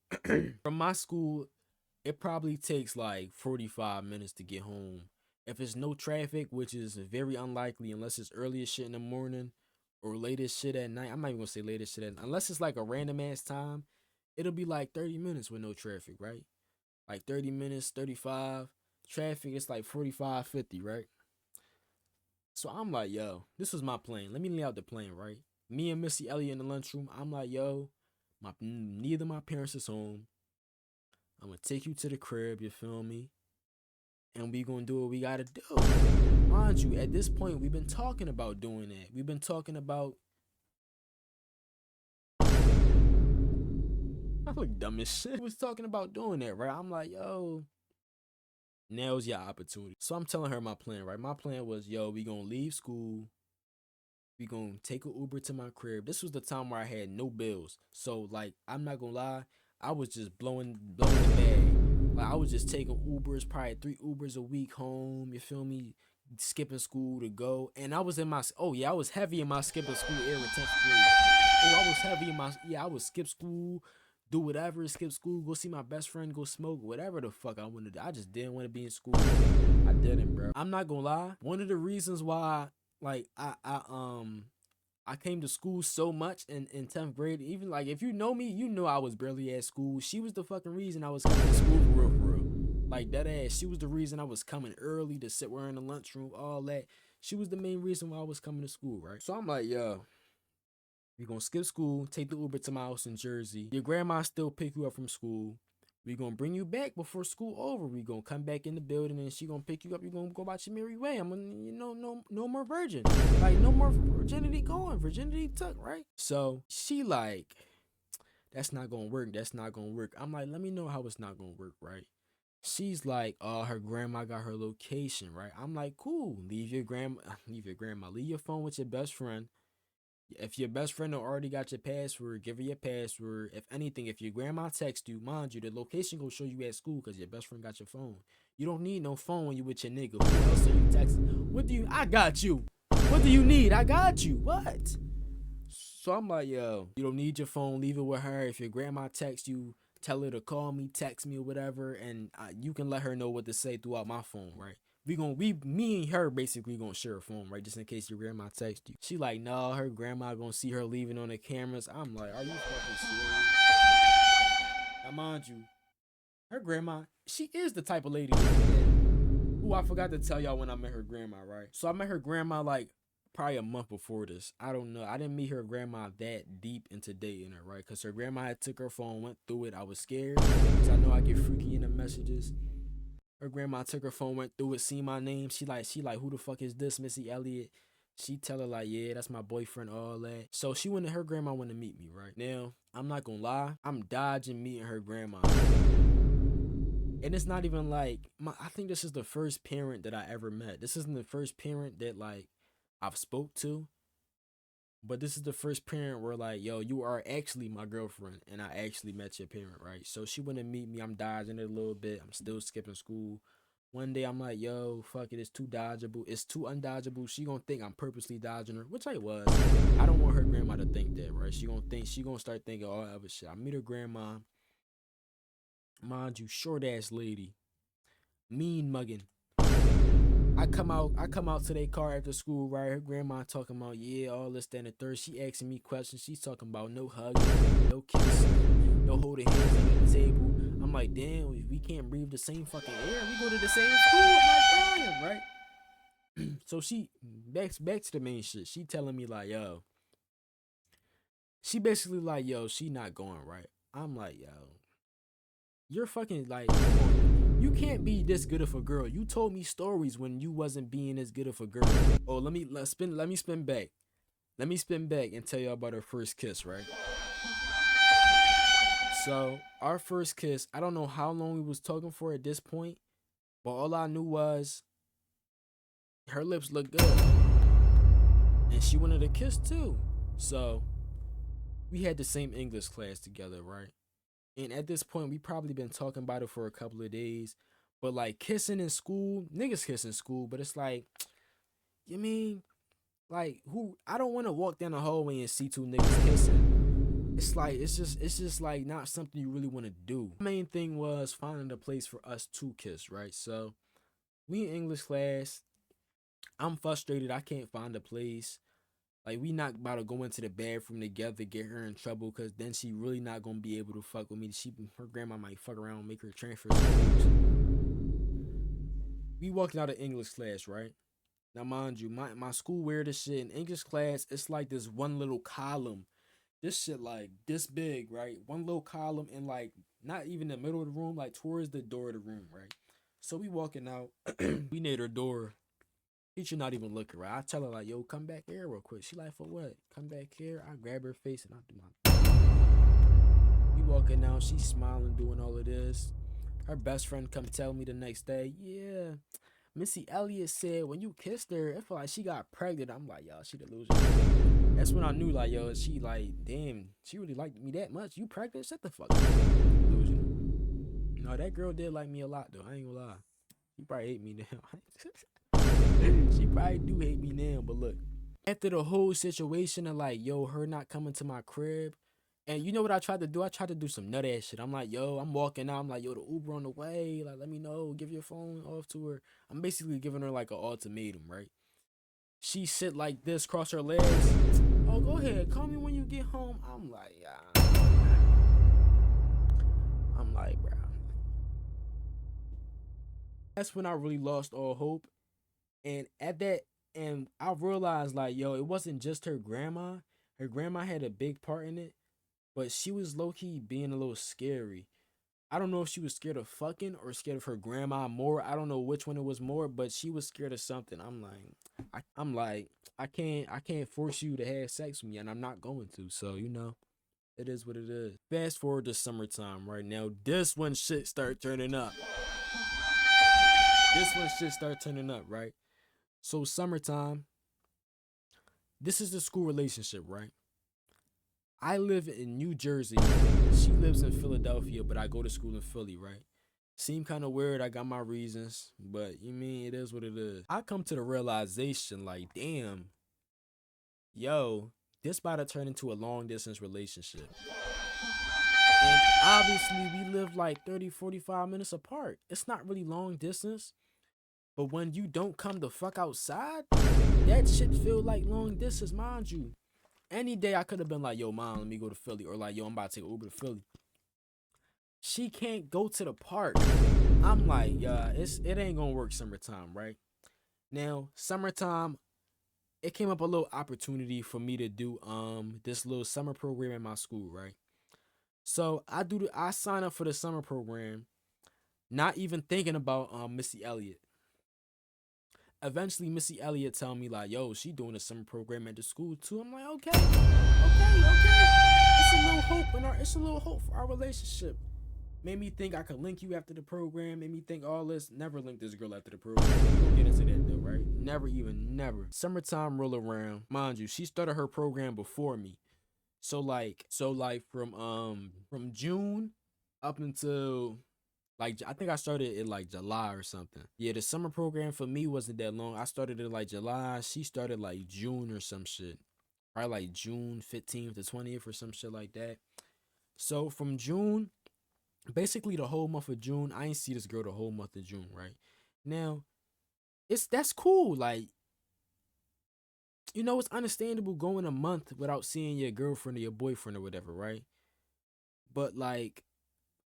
it probably takes like 45 minutes to get home. If it's no traffic, which is very unlikely unless it's early as shit in the morning or late as shit at night. I'm not even gonna say late as shit at night. Unless it's like a random ass time, it'll be like 30 minutes with no traffic, right? Like 30 minutes, 35. Traffic, it's like 45, 50, right? So I'm like, yo, this was my plan. Let me lay out the plan, right? Me and Missy Elliott in the lunchroom. I'm like, yo, neither my parents is home. I'm gonna take you to the crib, you feel me? And we gonna do what we gotta do. Mind you, at this point, we've been talking about doing that. We've been talking about. I look dumb as shit. We was talking about doing that, right? I'm like, yo, now's your opportunity. So I'm telling her my plan, right? My plan was, yo, we gonna leave school. We gonna take an Uber to my crib. This was the time where I had no bills. So like, I'm not gonna lie, I was just blowing the bag. Like I was just taking Ubers, probably 3 Ubers a week home. You feel me? Skipping school to go. And I was I was heavy in my skipping school era 10th grade. I was heavy in I would skip school, do whatever, skip school, go see my best friend, go smoke, whatever the fuck I wanted to do. I just didn't want to be in school. I didn't, bro. I'm not gonna lie. One of the reasons why, like, I came to school so much in 10th grade. Even like if you know me, you know I was barely at school. She was the fucking reason I was coming to school for real. Like that ass. She was the reason I was coming early to sit wearing the lunchroom, all that. She was the main reason why I was coming to school, right? So I'm like, yo, we gonna skip school, take the Uber to my house in Jersey. Your grandma still pick you up from school. We gonna bring you back before school over. We gonna come back in the building and she gonna pick you up. You gonna go about your merry way. I'm gonna, no more virgin. Like no more virginity going. Virginity took, right? So she like, that's not gonna work. That's not gonna work. I'm like, let me know how it's not gonna work, right? She's like, oh, her grandma got her location, right? I'm like, cool. Leave your grandma. Leave your phone with your best friend. If your best friend already got your password, give her your password. If anything, if your grandma texts you, mind you, the location go show you at school because your best friend got your phone. You don't need no phone when you with your nigga. Who else are you texting? I got you. What do you need? I got you. What? So I'm like, yo, you don't need your phone. Leave it with her. If your grandma texts you, tell her to call me, text me, or whatever, and you can let her know what to say throughout my phone, right? Me and her basically gonna share a phone, right? Just in case your grandma text you. She like, no, her grandma gonna see her leaving on the cameras. I'm like, are you fucking serious? Now mind you, Her grandma, she is the type of lady to do that. Ooh, I forgot to tell y'all when I met her grandma, right? So I met her grandma like probably a month before this. I don't know. I didn't meet her grandma that deep into dating her, right? Because her grandma had took her phone, went through it. I was scared because I know I get freaky in the messages. Her grandma took her phone, went through it, seen my name. She like, who the fuck is this, Missy Elliott? She tell her like, yeah, that's my boyfriend, all that. So her grandma went to meet me, right? Now, I'm not gonna lie, I'm dodging meeting her grandma. And it's not even like, I think this is the first parent that I ever met. This isn't the first parent that like I've spoke to. But this is the first parent where like, yo, you are actually my girlfriend and I actually met your parent, right? So she went to meet me. I'm dodging it a little bit. I'm still skipping school. One day I'm like, yo, fuck it, it's too dodgeable. It's too undodgeable. She gonna think I'm purposely dodging her, which I was. I don't want her grandma to think that, right? She gonna start thinking all other shit. I meet her grandma. Mind you, short ass lady. Mean mugging. I come out to their car after school, right? Her grandma talking about, yeah, all this, that, and the third. She asking me questions. She's talking about no hugging, no kissing, no holding hands under the table. I'm like, damn, we can't breathe the same fucking air. We go to the same school. I'm like, damn, right? So she back to the main shit. She telling me like, yo, she basically like, yo, she not going, right? I'm like, yo, you're fucking like, come on. You can't be this good of a girl. You told me stories when you wasn't being as good of a girl. Oh, let me spin back. Let me spin back and tell y'all about our first kiss, right? So our first kiss, I don't know how long we was talking for at this point, but all I knew was her lips looked good. And she wanted a kiss too. So we had the same English class together, right? And at this point, we probably been talking about it for a couple of days. But like kissing in school, niggas kiss in school, but it's like, you mean, like who? I don't want to walk down the hallway and see two niggas kissing. It's like it's just like not something you really want to do. The main thing was finding a place for us to kiss, right? So we in English class. I'm frustrated. I can't find a place. Like, we not about to go into the bathroom together, get her in trouble, because then she really not going to be able to fuck with me. Her grandma might fuck around, make her transfer schools. We walking out of English class, right? Now, mind you, my school weird as shit. In English class, it's like this one little column. This shit like this big, right? One little column and like not even the middle of the room, like towards the door of the room, right? So we walking out. We near her door. Teacher not even looking, right? I tell her like, yo, come back here real quick. She like, for what? Come back here. I grab her face and I do my. We walking out. She's smiling, doing all of this. Her best friend come tell me the next day, yeah, Missy Elliott said when you kissed her, it felt like she got pregnant. I'm like, yo, she delusional. That's when I knew like, yo, she like, damn, she really liked me that much. You pregnant? Shut the fuck up. Delusional. No, that girl did like me a lot though. I ain't gonna lie. She probably hate me now. She probably do hate me now, but look, after the whole situation of like, yo, her not coming to my crib, and you know what I tried to do? I tried to do some nut ass shit. I'm like, yo, I'm walking out. I'm like, yo, the Uber on the way. Like, let me know. Give your phone off to her. I'm basically giving her like an ultimatum, right? She sit like this, cross her legs. Oh, go ahead. Call me when you get home. I'm like, yeah. I'm like, bro. That's when I really lost all hope. And and I realized like, yo, it wasn't just her grandma. Her grandma had a big part in it, but she was low-key being a little scary. I don't know if she was scared of fucking or scared of her grandma more. I don't know which one it was more, but she was scared of something. I'm like, I can't force you to have sex with me, and I'm not going to. So, you know, it is what it is. Fast forward to summertime right now. This when shit start turning up. Right? So summertime, this is the school relationship, right? I live in New Jersey. She lives in Philadelphia, but I go to school in Philly, right? Seem kind of weird. I got my reasons, but you mean it is what it is. I come to the realization like, damn, yo, this about to turn into a long distance relationship. And obviously we live like 30, 45 minutes apart. It's not really long distance. But when you don't come the fuck outside, that shit feel like long distance, mind you. Any day I could have been like, yo, mom, let me go to Philly. Or like, yo, I'm about to take Uber to Philly. She can't go to the park. I'm like, yeah, it ain't gonna work summertime, right? Now, summertime, it came up a little opportunity for me to do this little summer program in my school, right? So I sign up for the summer program, not even thinking about Missy Elliott. Eventually Missy Elliott tell me like, yo, she doing a summer program at the school too. I'm like, okay, okay, okay. It's a little hope for our relationship. Made me think I could link you after the program. Made me think all this. Never link this girl after the program. We don't get into that though, right? Never. Summertime roll around. Mind you, she started her program before me. So like from June up until like I think I started in like July or something. Yeah, the summer program for me wasn't that long. I started in like July. She started like June or some shit. Probably like June 15th to 20th or some shit like that. So from June, basically the whole month of June, I ain't see this girl the whole month of June, right? Now, that's cool. Like, it's understandable going a month without seeing your girlfriend or your boyfriend or whatever, right? But like,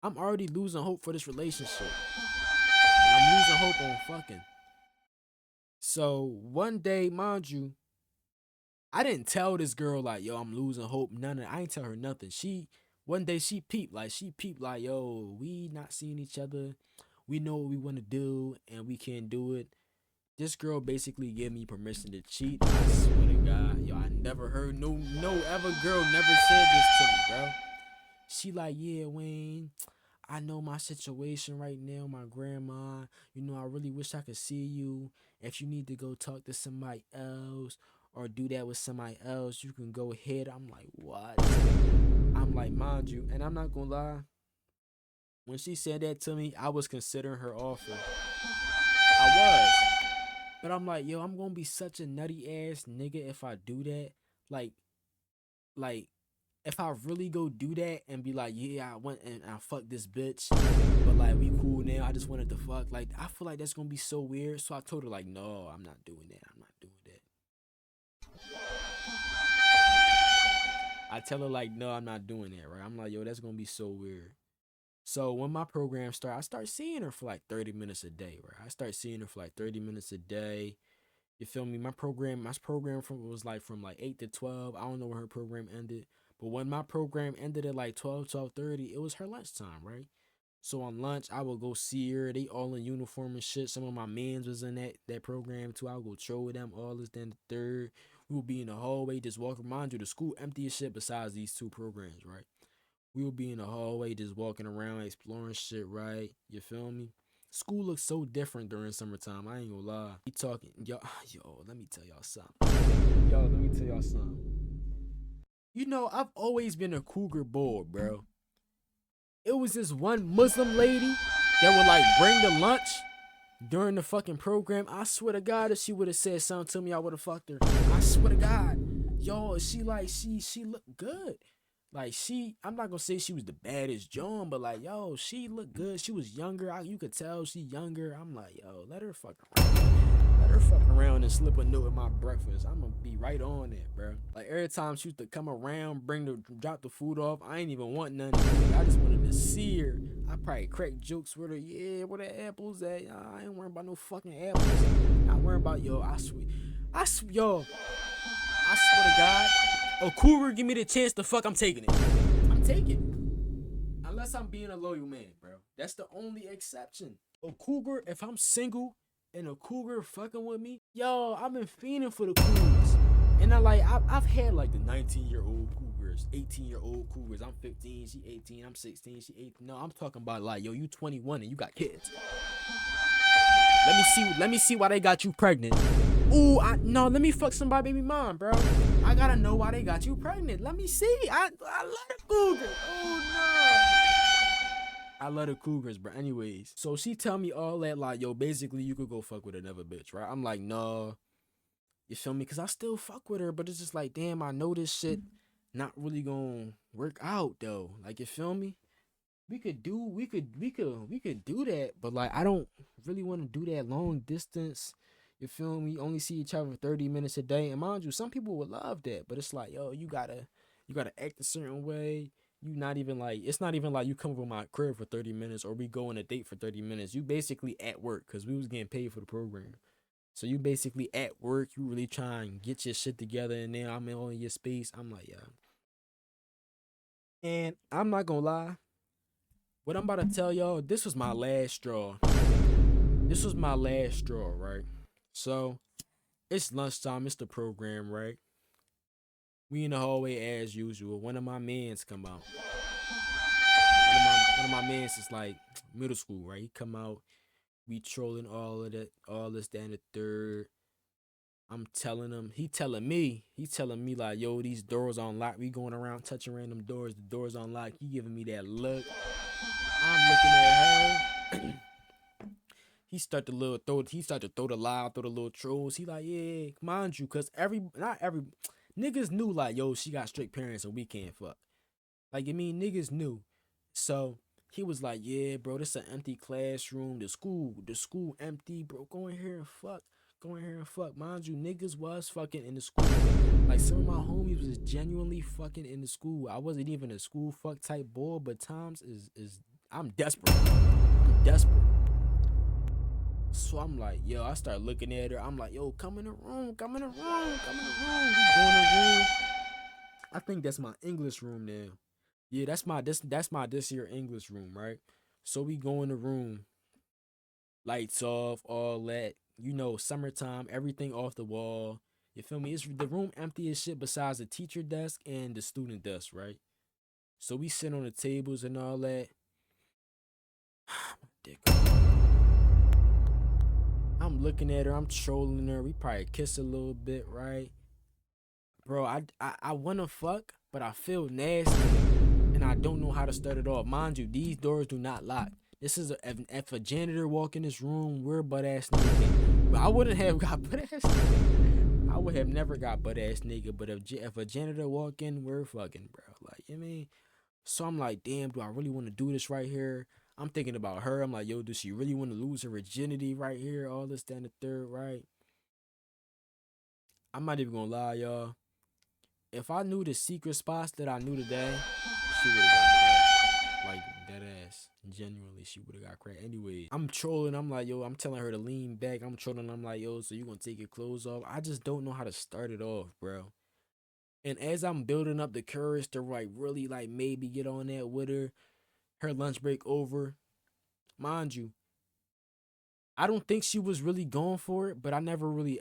I'm already losing hope for this relationship. And I'm losing hope on fucking. So one day, mind you, I didn't tell this girl like, yo, I'm losing hope. None of I ain't tell her nothing. One day she peeped like, yo, we not seeing each other. We know what we want to do and we can't do it. This girl basically gave me permission to cheat. I swear to God, yo, I never heard no ever girl never said this to me, bro. She like, yeah, Wayne, I know my situation right now, my grandma. I really wish I could see you. If you need to go talk to somebody else or do that with somebody else, you can go ahead. I'm like, what? I'm like, mind you, and I'm not gonna lie. When she said that to me, I was considering her offer. I was. But I'm like, yo, I'm gonna be such a nutty ass nigga if I do that. Like, like, if I really go do that and be like, yeah, I went and I fucked this bitch, but like we cool now. I just wanted to fuck. Like, I feel like that's gonna be so weird. So I told her like, no, I'm not doing that. I'm not doing that. I tell her like, no, I'm not doing that. Right? I'm like, yo, that's gonna be so weird. So when my program started, I start seeing her for like 30 minutes a day. Right? I start seeing her for like 30 minutes a day. You feel me? My program from like 8 to 12. I don't know when her program ended. But when my program ended at like 12:30, it was her lunchtime, right? So on lunch, I would go see her. They all in uniform and shit. Some of my mans was in that program too. I would go troll with them. All this then the third. We would be in the hallway just walking. Mind you, the school empty as shit besides these two programs, right? We would be in the hallway just walking around, exploring shit, right? You feel me? School looks so different during summertime. I ain't gonna lie. We talking, yo, let me tell y'all something. Yo, let me tell y'all something. I've always been a cougar boy, bro. It was this one Muslim lady that would like bring the lunch during the fucking program. I swear to God, if she would have said something to me, I would have fucked her. I swear to God. Yo, she looked good. Like I'm not gonna say she was the baddest John, but like, yo, she looked good. She was younger. You could tell she younger. I'm like, yo, let her fuck around. Let her fuck around and slip a note in my breakfast. I'm gonna be right on it, bro. Like every time she used to come around, drop the food off, I ain't even want nothing to eat. I just wanted to see her. I probably crack jokes with her. Yeah, where the apples at? I ain't worrying about no fucking apples. Not worrying about yo. Yo. I swear to God, a cougar give me the chance to fuck, I'm taking it. I'm taking it. Unless I'm being a loyal man, bro. That's the only exception. A cougar, if I'm single and a cougar fucking with me, yo, I've been fiending for the cougars. And I've had like the 19-year-old cougars, 18-year-old cougars. I'm 15, she 18, I'm 16, she 18. No, I'm talking about like, yo, you 21 and you got kids. Let me see why they got you pregnant. Ooh, no, let me fuck somebody baby mom, bro. I gotta know why they got you pregnant. Let me see. I love the cougars. Oh no. I love the cougars, bro. Anyways, so she tell me all that like, yo, basically you could go fuck with another bitch, right? I'm like, no. You feel me? Cause I still fuck with her, but it's just like, damn, I know this shit not really gonna work out though. Like, you feel me? We could do that, but like I don't really want to do that long distance. You feel me? Only see each other for 30 minutes a day. And mind you, some people would love that, but it's like, yo, you gotta act a certain way. You not even like, it's not even like you come over my crib for 30 minutes or we go on a date for 30 minutes. You basically at work because we was getting paid for the program. So you basically at work, you really trying to get your shit together, and then I'm in all your space. I'm like, yeah. And I'm not gonna lie, what I'm about to tell y'all, this was my last straw. This was my last straw, right? So it's lunchtime, it's the program, right? We in the hallway as usual. One of my mans come out. One of my mans is like middle school, right? He come out, we trolling all of that, all this, that, and the third. I'm telling him, he telling me like, yo, these doors on lock. We going around touching random doors. The doors on lock. He giving me that look. I'm looking at her. He start to throw the loud, throw the little trolls. He like, yeah, mind you, cause not every niggas knew like, yo, she got strict parents and we can't fuck. Like, I mean, niggas knew. So he was like, yeah, bro, this an empty classroom. The school empty, bro. Go in here and fuck. Go in here and fuck. Mind you, niggas was fucking in the school. Like, some of my homies was genuinely fucking in the school. I wasn't even a school fuck type boy, but times is I'm desperate. I'm desperate. So I'm like, yo, I start looking at her. I'm like, yo, come in the room, come in the room, come in the room. We go in the room. I think that's my English room now. Yeah, that's my this year English room, right? So we go in the room, lights off, all that. You know, summertime, everything off the wall. You feel me? It's the room empty as shit besides the teacher desk and the student desk, right? So we sit on the tables and all that. Dick. I'm looking at her, I'm trolling her. We probably kiss a little bit, right? Bro, I wanna fuck, but I feel nasty and I don't know how to start it off. Mind you, these doors do not lock. This is if a janitor walk in this room, we're butt ass naked. But I wouldn't have got butt ass naked. I would have never got butt ass naked. But if a janitor walk in, we're fucking, bro. Like, you know what I mean? So I'm like, damn, do I really want to do this right here? I'm thinking about her. I'm like, yo, does she really want to lose her virginity right here? All this, that, and the third, right? I'm not even gonna lie, y'all. If I knew the secret spots that I knew today, she would have got cracked. Like, dead ass. Genuinely, she would have got cracked. Anyway, I'm trolling. I'm like, yo, I'm telling her to lean back. I'm trolling. I'm like, yo, so you gonna take your clothes off? I just don't know how to start it off, bro. And as I'm building up the courage to like really like maybe get on that with her lunch break over. Mind you, I don't think she was really going for it, but I never really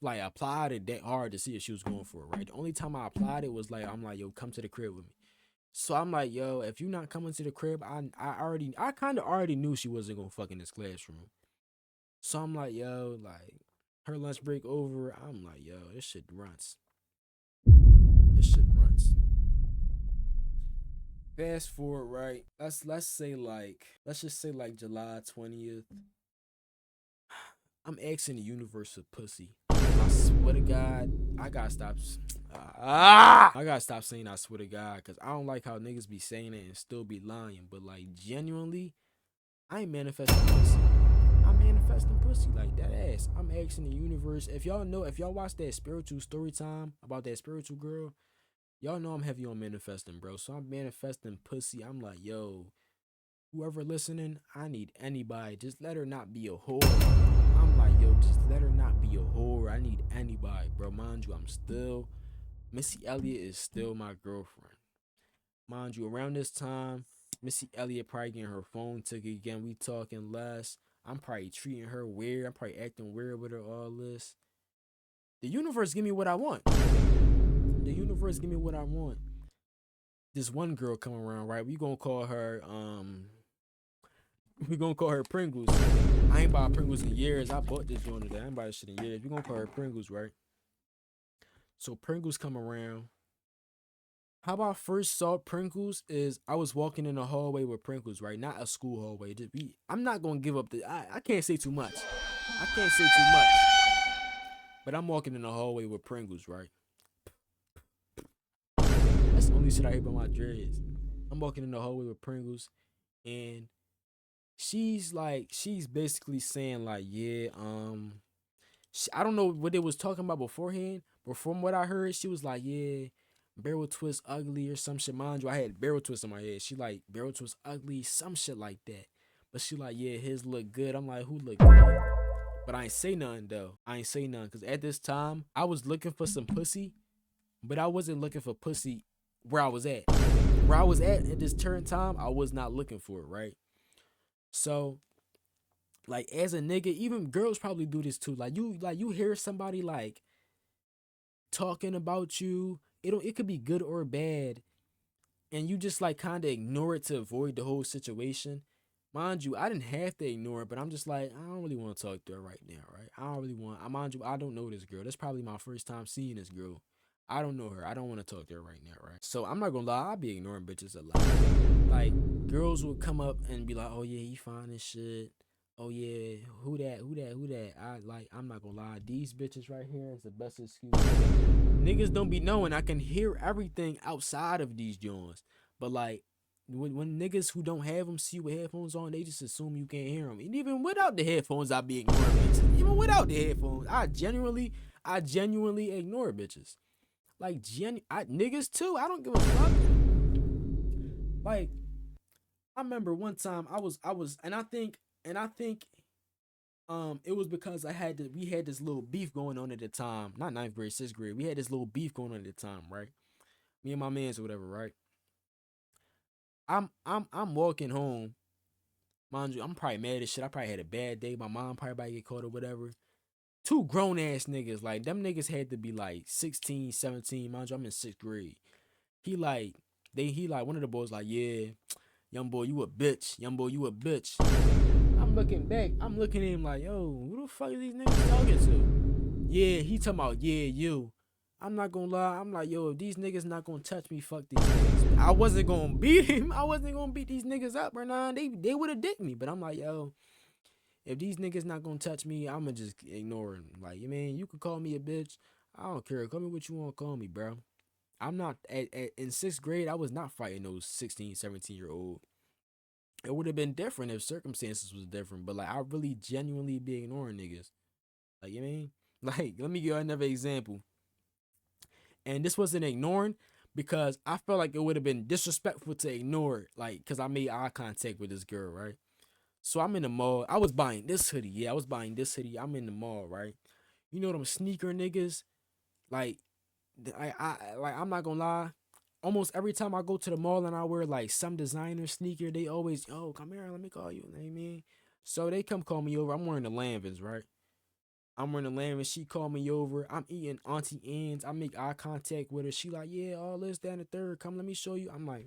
like applied it that hard to see if she was going for it, right? The only time I applied it was like, I'm like, yo, come to the crib with me. So I'm like, yo, if you're not coming to the crib, I kind of already knew she wasn't gonna fuck in this classroom. So I'm like, yo, like her lunch break over. I'm like, yo, this shit runs. This shit runs. Fast forward, right? Let's just say like July 20th. I'm asking the universe for pussy. I swear to God, I gotta stop saying I swear to God, because I don't like how niggas be saying it and still be lying. But like genuinely, I ain't manifesting pussy. I'm manifesting pussy like that ass. I'm asking the universe. If y'all watch that spiritual story time about that spiritual girl, y'all know I'm heavy on manifesting, bro. So I'm manifesting pussy. I'm like, yo, whoever listening, I need anybody. Just let her not be a whore. I'm like, yo, just let her not be a whore. I need anybody, bro. Mind you, Missy Elliott is still my girlfriend. Mind you, around this time, Missy Elliott probably getting her phone took again. We talking less. I'm probably treating her weird. I'm probably acting weird with her, all this. The universe give me what I want. The universe give me what I want. This one girl come around, right? We gonna call her Pringles. I ain't bought Pringles in years. I bought this joint today. I ain't bought this shit in years. We gonna call her Pringles, right? So Pringles come around. How about first saw Pringles is I was walking in the hallway with Pringles, right? Not a school hallway. I'm not gonna give up I can't say too much. I can't say too much. But I'm walking in the hallway with Pringles, right? That's the only shit I hear about my dreads. I'm walking in the hallway with Pringles, and she's basically saying like, yeah, I don't know what they was talking about beforehand, but from what I heard, she was like, yeah, barrel twist ugly or some shit. Mind you, I had barrel twist in my head. She like barrel twist ugly, some shit like that. But she like, yeah, his look good. I'm like, who look good? But I ain't say nothing though. I ain't say nothing because at this time I was looking for some pussy, but I wasn't looking for pussy where I was at. Where I was at this current time, I was not looking for it, right? So, like as a nigga, even girls probably do this too. Like you hear somebody like talking about you. It could be good or bad, and you just like kind of ignore it to avoid the whole situation. Mind you, I didn't have to ignore it, but I'm just like, I don't really want to talk to her right now, right? I don't really want. I mind you, I don't know this girl. That's probably my first time seeing this girl. I don't know her. I don't want to talk to her right now, right? So I'm not gonna lie, I'll be ignoring bitches a lot. Like girls will come up and be like, "Oh yeah, he fine as shit. Oh yeah, who that? Who that? Who that?" I'm not gonna lie, these bitches right here is the best excuse. Niggas don't be knowing I can hear everything outside of these joints, but like when niggas who don't have them see you with headphones on, they just assume you can't hear them. And even without the headphones, I be ignoring bitches. Even without the headphones, I genuinely ignore bitches. Like niggas too. I don't give a fuck. Like I remember one time and I think it was because we had this little beef going on at the time. Not ninth grade, sixth grade. We had this little beef going on at the time, right? Me and my mans or whatever, right? I'm walking home. Mind you, I'm probably mad as shit. I probably had a bad day. My mom probably about to get caught or whatever. Two grown ass niggas. Like them niggas had to be like 16, 17. Mind you, I'm in sixth grade. He like one of the boys like, yeah, young boy, you a bitch. Young boy, you a bitch. I'm looking back. I'm looking at him like, yo, who the fuck are these niggas talking to? Yeah, he talking about, yeah, you. I'm not gonna lie. I'm like, yo, if these niggas not gonna touch me, fuck these niggas. I wasn't gonna beat him. I wasn't gonna beat these niggas up or nah. They would have dicked me. But I'm like, yo, if these niggas not gonna touch me, I'ma just ignore them. Like, you mean, you could call me a bitch. I don't care. Call me what you want to call me, bro. I'm not, in sixth grade, I was not fighting those 16, 17-year-old. It would have been different if circumstances was different. But, like, I really genuinely be ignoring niggas. Like, you mean? Like, let me give you another example. And this wasn't ignoring because I felt like it would have been disrespectful to ignore it. Like, because I made eye contact with this girl, right? So I'm in the mall. I was buying this hoodie. Yeah, I was buying this hoodie. I'm in the mall, right? You know them sneaker niggas? Like, I'm not gonna lie. Almost every time I go to the mall and I wear like some designer sneaker, they always, yo, come here, let me call you. You know what I mean? So they come call me over. I'm wearing the Lanvins, right? I'm wearing the Lanvins. She called me over. I'm eating Auntie Anne's. I make eye contact with her. She like, yeah, all this, that, and the third. Come, let me show you. I'm like,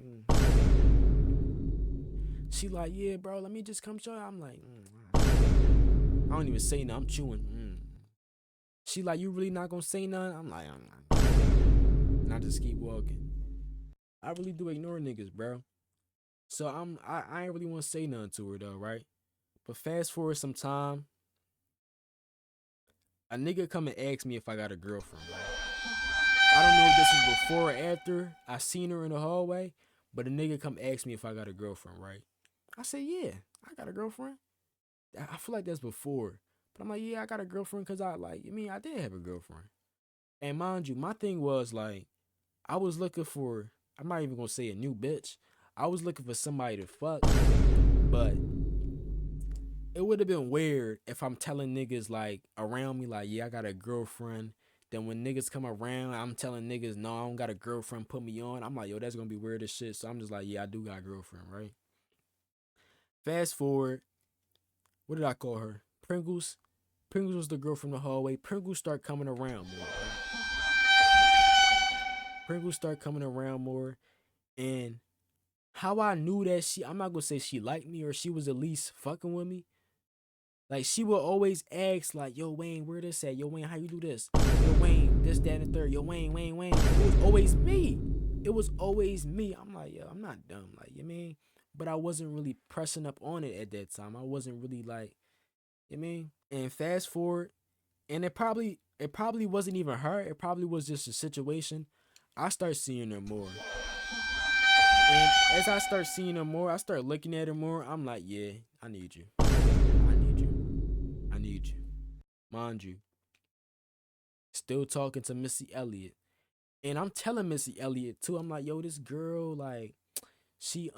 She like, yeah, bro, let me just come show you. I'm like, I don't even say nothing. I'm chewing. She like, you really not gonna say nothing? I'm like, I'm not. And I just keep walking. I really do ignore niggas, bro. So I ain't really want to say nothing to her though, right? But fast forward some time, a nigga come and ask me if I got a girlfriend, right? I don't know if this is before or after I seen her in the hallway, but a nigga come ask me if I got a girlfriend, right? I said, yeah, I got a girlfriend. I feel like that's before. But I'm like, yeah, I got a girlfriend because I did have a girlfriend. And mind you, my thing was like, I was looking for, I'm not even going to say a new bitch. I was looking for somebody to fuck. But it would have been weird if I'm telling niggas like around me, like, yeah, I got a girlfriend. Then when niggas come around, I'm telling niggas, no, I don't got a girlfriend, put me on. I'm like, yo, that's going to be weird as shit. So I'm just like, yeah, I do got a girlfriend, right? Fast forward, what did I call her? Pringles. Pringles was the girl from the hallway. Pringles start coming around more. Pringles start coming around more. And how I knew that I'm not going to say she liked me or she was at least fucking with me. Like, she would always ask, like, yo, Wayne, where this at? Yo, Wayne, how you do this? Yo, Wayne, this, that, and the third. Yo, Wayne. It was always me. I'm like, yo, I'm not dumb. Like, you mean? But I wasn't really pressing up on it at that time. I wasn't really like, you mean? And fast forward, and it probably wasn't even her. It probably was just a situation. I start seeing her more. And as I start seeing her more, I start looking at her more. I'm like, yeah, I need you. I need you. Mind you, still talking to Missy Elliott. And I'm telling Missy Elliott too. I'm like, yo, this girl, like, she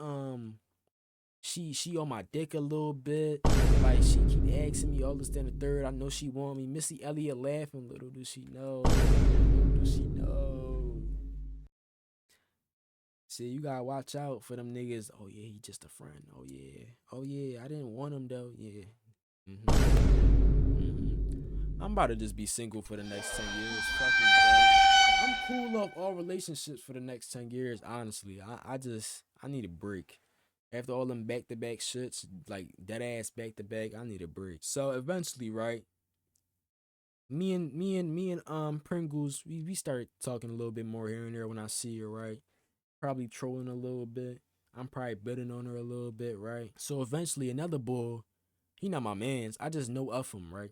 she on my dick a little bit. Like she keep asking me all this, then the third. I know she want me. Missy Elliott laughing. Little does she know. Little does she know. See, you gotta watch out for them niggas. Oh yeah, he just a friend. Oh yeah. Oh yeah, I didn't want him though. Yeah. I'm about to just be single for the next 10 years. Fucking bro. I'm cool off all relationships for the next 10 years. Honestly, I need a break. After all them back to back shits, like dead ass back to back, I need a break. So eventually, right, me and Pringles, we start talking a little bit more here and there when I see her, right? Probably trolling a little bit. I'm probably bidding on her a little bit, right? So eventually another bull, he not my mans. I just know of him, right?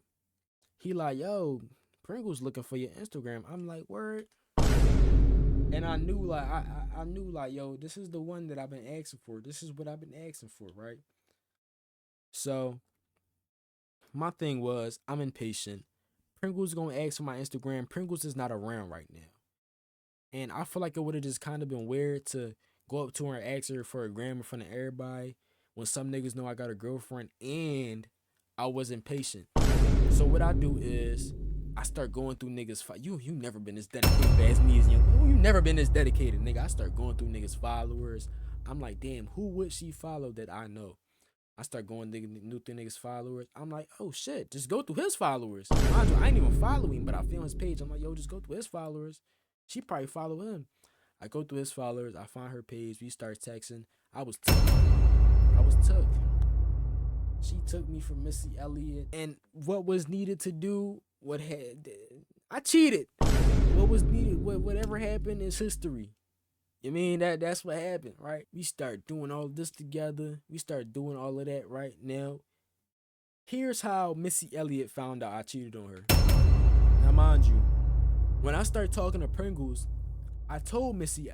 He like, yo, Pringles looking for your Instagram. I'm like, word. And I knew like I knew like, yo, this is the one that I've been asking for. This is what I've been asking for, right? So my thing was, I'm impatient. Pringles gonna ask for my Instagram. Pringles is not around right now. And I feel like it would have just kind of been weird to go up to her and ask her for a gram in front of everybody when some niggas know I got a girlfriend and I was impatient. So what I do is I start going through niggas. You never been as dedicated as me as you. You never been as dedicated, nigga. I start going through niggas' followers. I'm like, damn, who would she follow that I know? I start going new through niggas' followers. I'm like, oh shit, just go through his followers. Mind you, I ain't even following, but I feel his page. I'm like, yo, just go through his followers. She probably follow him. I go through his followers. I find her page. We start texting. I was took. I was took. She took me from Missy Elliott, and what was needed to do, I cheated. What was needed, whatever happened is history. You mean that's what happened, right? We start doing all this together. We start doing all of that right now. Here's how Missy Elliott found out I cheated on her. Now, mind you, when I start talking to Pringles, I told Missy,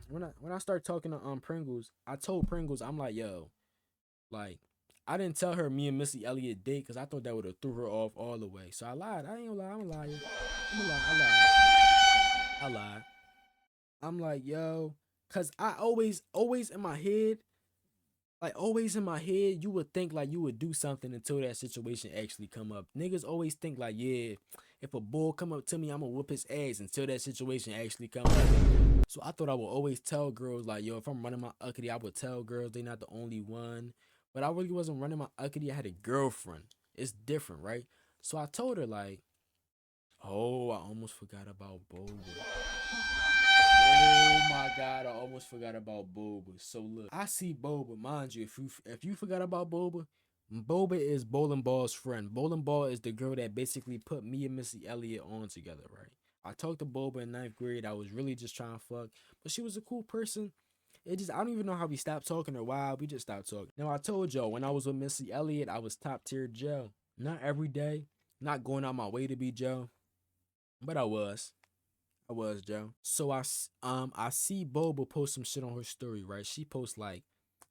when I start talking to Pringles, I told Pringles, I'm like, yo, like, I didn't tell her me and Missy Elliott date because I thought that would have threw her off all the way. So I lied. I ain't gonna lie. I'm a liar. I'm a lie. I lied. I lied. I'm like, yo, cause I always in my head, like always in my head, you would think like you would do something until that situation actually come up. Niggas always think like, yeah, if a bull come up to me, I'ma whoop his ass until that situation actually come up. So I thought I would always tell girls like, yo, if I'm running my uppity, I would tell girls they not the only one. But I really wasn't running my uppity. I had a girlfriend. It's different, right? So I told her like, oh, I almost forgot about Boba. Oh my god, I almost forgot about Boba. So look, I see Boba. Mind you, if you forgot about Boba, Boba is Bowling Ball's friend. Bowling Ball is the girl that basically put me and Missy Elliott on together, right? I talked to Boba in ninth grade. I was really just trying to fuck, but she was a cool person. I don't even know how we stopped talking or why we just stopped talking. Now I told y'all when I was with Missy Elliott, I was top tier Joe. Not every day, not going out my way to be Joe, but I was. I was, Joe. So I see Boba post some shit on her story, right? She posts like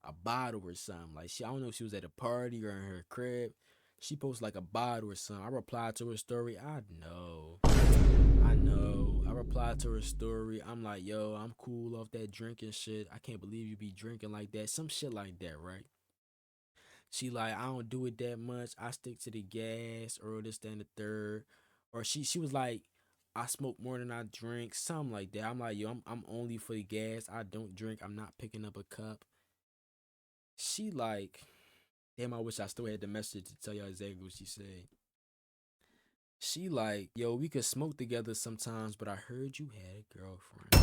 a bottle or something. Like I don't know if she was at a party or in her crib. She posts like a bottle or something. I replied to her story. I know. I know. I replied to her story. I'm like, yo, I'm cool off that drinking shit. I can't believe you be drinking like that. Some shit like that, right? She like, I don't do it that much. I stick to the gas or this, then the third. Or she was like, I smoke more than I drink, something like that. I'm like, yo, I'm only for the gas. I don't drink. I'm not picking up a cup. She like, damn, I wish I still had the message to tell y'all exactly what she said. She like, yo, we could smoke together sometimes, but I heard you had a girlfriend.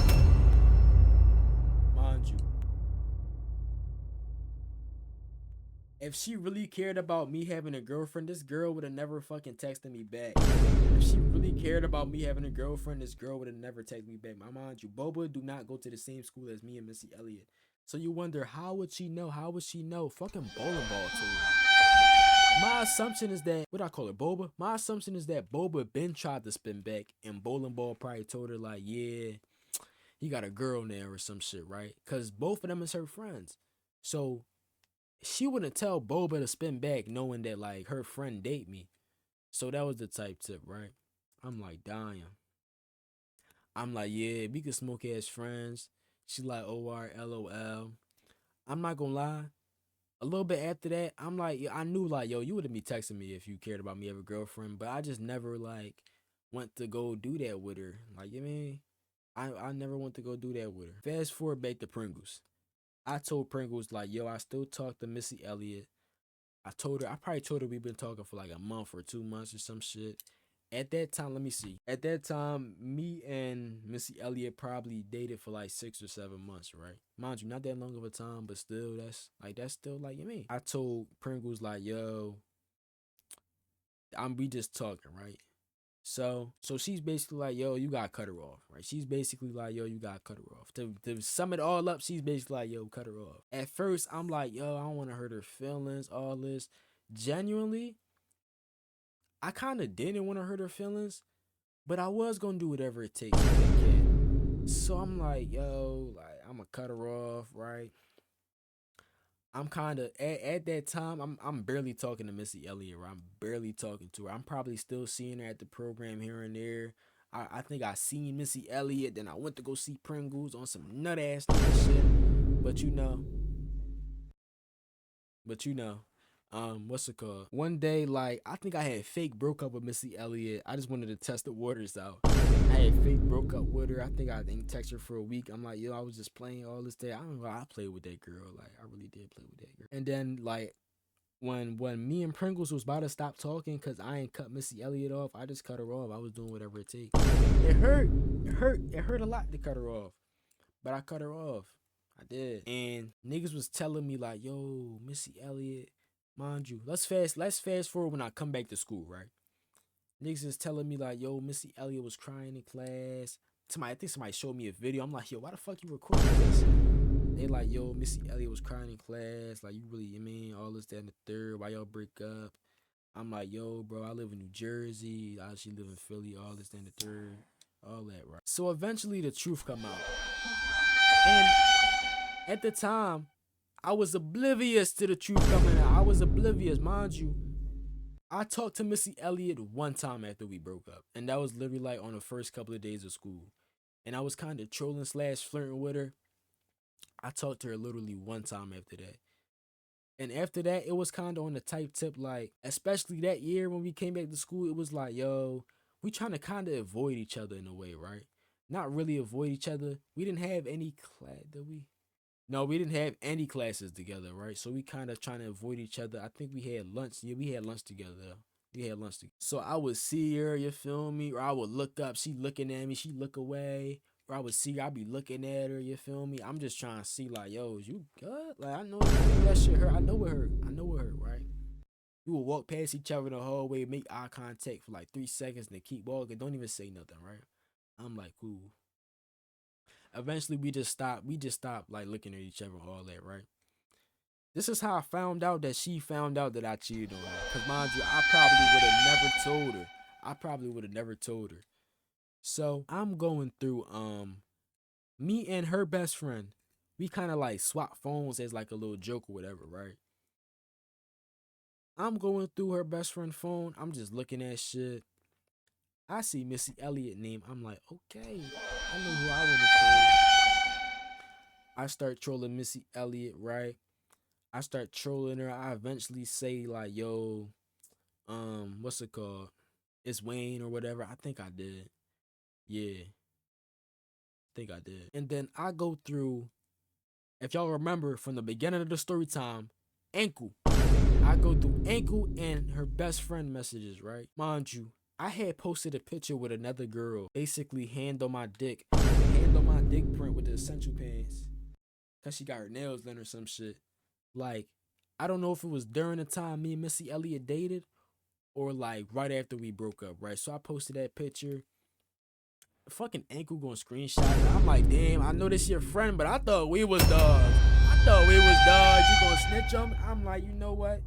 Mind you, if she really cared about me having a girlfriend, this girl would have never fucking texted me back. If she really cared about me having a girlfriend, this girl would have never texted me back. My mind you, Boba do not go to the same school as me and Missy Elliott. So you wonder, how would she know? How would she know? Fucking bowling ball told her. My assumption is that, what I call it, Boba? My assumption is that Boba been tried to spin back and bowling ball probably told her like, yeah, he got a girl now or some shit, right? Because both of them is her friends. So she wouldn't tell Boba to spin back knowing that like her friend date me. So that was the type tip, right? I'm like, dying. I'm like, yeah, we could smoke as friends. She like, OR, LOL. I'm not gonna lie. A little bit after that, I'm like, yeah, I knew like, yo, you wouldn't be texting me if you cared about me as a girlfriend, but I just never like went to go do that with her. Like, you know what I mean? I never went to go do that with her. Fast forward back to Pringles. I told Pringles like, yo, I still talk to Missy Elliott. I probably told her we've been talking for like a month or 2 months or some shit. At that time, let me see. At that time, me and Missy Elliott probably dated for like 6 or 7 months, right? Mind you, not that long of a time, but still, that's still like, you mean. I told Pringles like, yo, we just talking, right? So she's basically like, yo, you gotta cut her off, right? She's basically like, yo, you gotta cut her off. To sum it all up, she's basically like, yo, cut her off. At first, I'm like, yo, I don't want to hurt her feelings, all this. Genuinely, I kind of didn't want to hurt her feelings, but I was gonna do whatever it takes to get cat. So I'm like, yo, like I'm gonna cut her off, right? I'm kind of at that time. I'm barely talking to Missy Elliott. Right? I'm barely talking to her. I'm probably still seeing her at the program here and there. I think I seen Missy Elliott. Then I went to go see Pringles on some nut ass nigga shit. But what's it called? One day, like I think I had fake broke up with Missy Elliott. I just wanted to test the waters out. I had fake broke up with her. I didn't text her for a week. I'm like, yo, I was just playing all this day. I don't know. I played with that girl. Like I really did play with that girl. And then like when me and Pringles was about to stop talking because I ain't cut Missy Elliott off, I just cut her off. I was doing whatever it takes. It hurt. It hurt a lot to cut her off. But I cut her off. I did. And niggas was telling me like, yo, Missy Elliott, mind you, let's fast forward when I come back to school, right? Niggas is telling me like, yo, Missy Elliott was crying in class. I think somebody showed me a video. I'm like, yo, why the fuck you recording this? They like, yo, Missy Elliott was crying in class. Like, you really, you mean all this, that, and the third. Why y'all break up? I'm like, yo, bro, I live in New Jersey. I actually live in Philly. All this, that, and the third. All that, right? So eventually the truth come out. And at the time, I was oblivious to the truth coming out. I was oblivious, mind you. I talked to Missy Elliott one time after we broke up, and that was literally like on the first couple of days of school. And I was kind of trolling slash flirting with her. I talked to her literally one time after that. And after that, it was kind of on the type tip, like, especially that year when we came back to school, it was like, yo, we trying to kind of avoid each other in a way, right? Not really avoid each other. We didn't have any class, did we? No, we didn't have any classes together, right? So we kind of trying to avoid each other. I think we had lunch. Yeah, we had lunch together. We had lunch together. So I would see her, you feel me? Or I would look up, she looking at me, she look away. Or I would see her, I be looking at her, you feel me? I'm just trying to see like, yo, is you good? Like I know that shit hurt. I know it hurt. I know it hurt, right? We would walk past each other in the hallway, make eye contact for like 3 seconds, and then keep walking. Don't even say nothing, right? I'm like, cool. Eventually we just stopped like looking at each other and all that, right? This is how I found out that she found out that I cheated on her. Cause mind you, I probably would have never told her. I probably would have never told her. So I'm going through me and her best friend. We kind of like swap phones as like a little joke or whatever, right? I'm going through her best friend phone. I'm just looking at shit. I see Missy Elliott name. I'm like, okay, I know who I want to troll. I start trolling Missy Elliott, right? I start trolling her. I eventually say like, yo, what's it called? It's Wayne or whatever. I think I did. Yeah, I think I did. And then I go through, if y'all remember from the beginning of the story time, Ankle. I go through Ankle and her best friend messages, right? Mind you, I had posted a picture with another girl, basically hand on my dick print with the essential pants. Cause she got her nails done or some shit. Like, I don't know if it was during the time me and Missy Elliott dated or like right after we broke up, right? So I posted that picture. Fucking Ankle going screenshot it. I'm like, damn, I know this your friend, but I thought we was dogs. You gonna snitch on me? I'm like, you know what?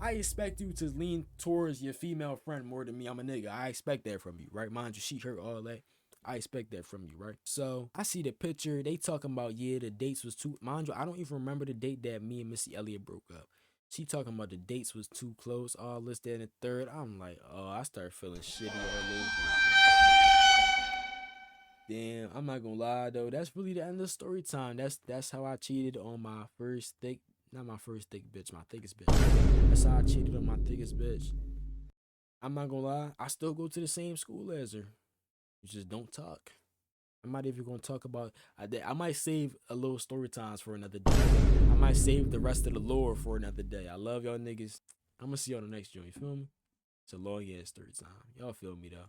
I expect you to lean towards your female friend more than me. I'm a nigga. I expect that from you, right? Mind you, she hurt all that. I expect that from you, right? So I see the picture. They talking about, yeah, the dates was too. Mind you, I don't even remember the date that me and Missy Elliott broke up. She talking about the dates was too close, all this, that, and the third. I'm like, oh, I start feeling shitty all over again. Damn, I'm not gonna lie though. That's really the end of story time. That's how I cheated on my first thick, not my first thick bitch, my thickest bitch. That's how I cheated on my thickest bitch. I'm not gonna lie. I still go to the same school as her. We just don't talk. I'm not even gonna talk about. I might save a little story times for another day. I might save the rest of the lore for another day. I love y'all niggas. I'm gonna see y'all the next joint. You feel me? It's a long ass story time. Y'all feel me though.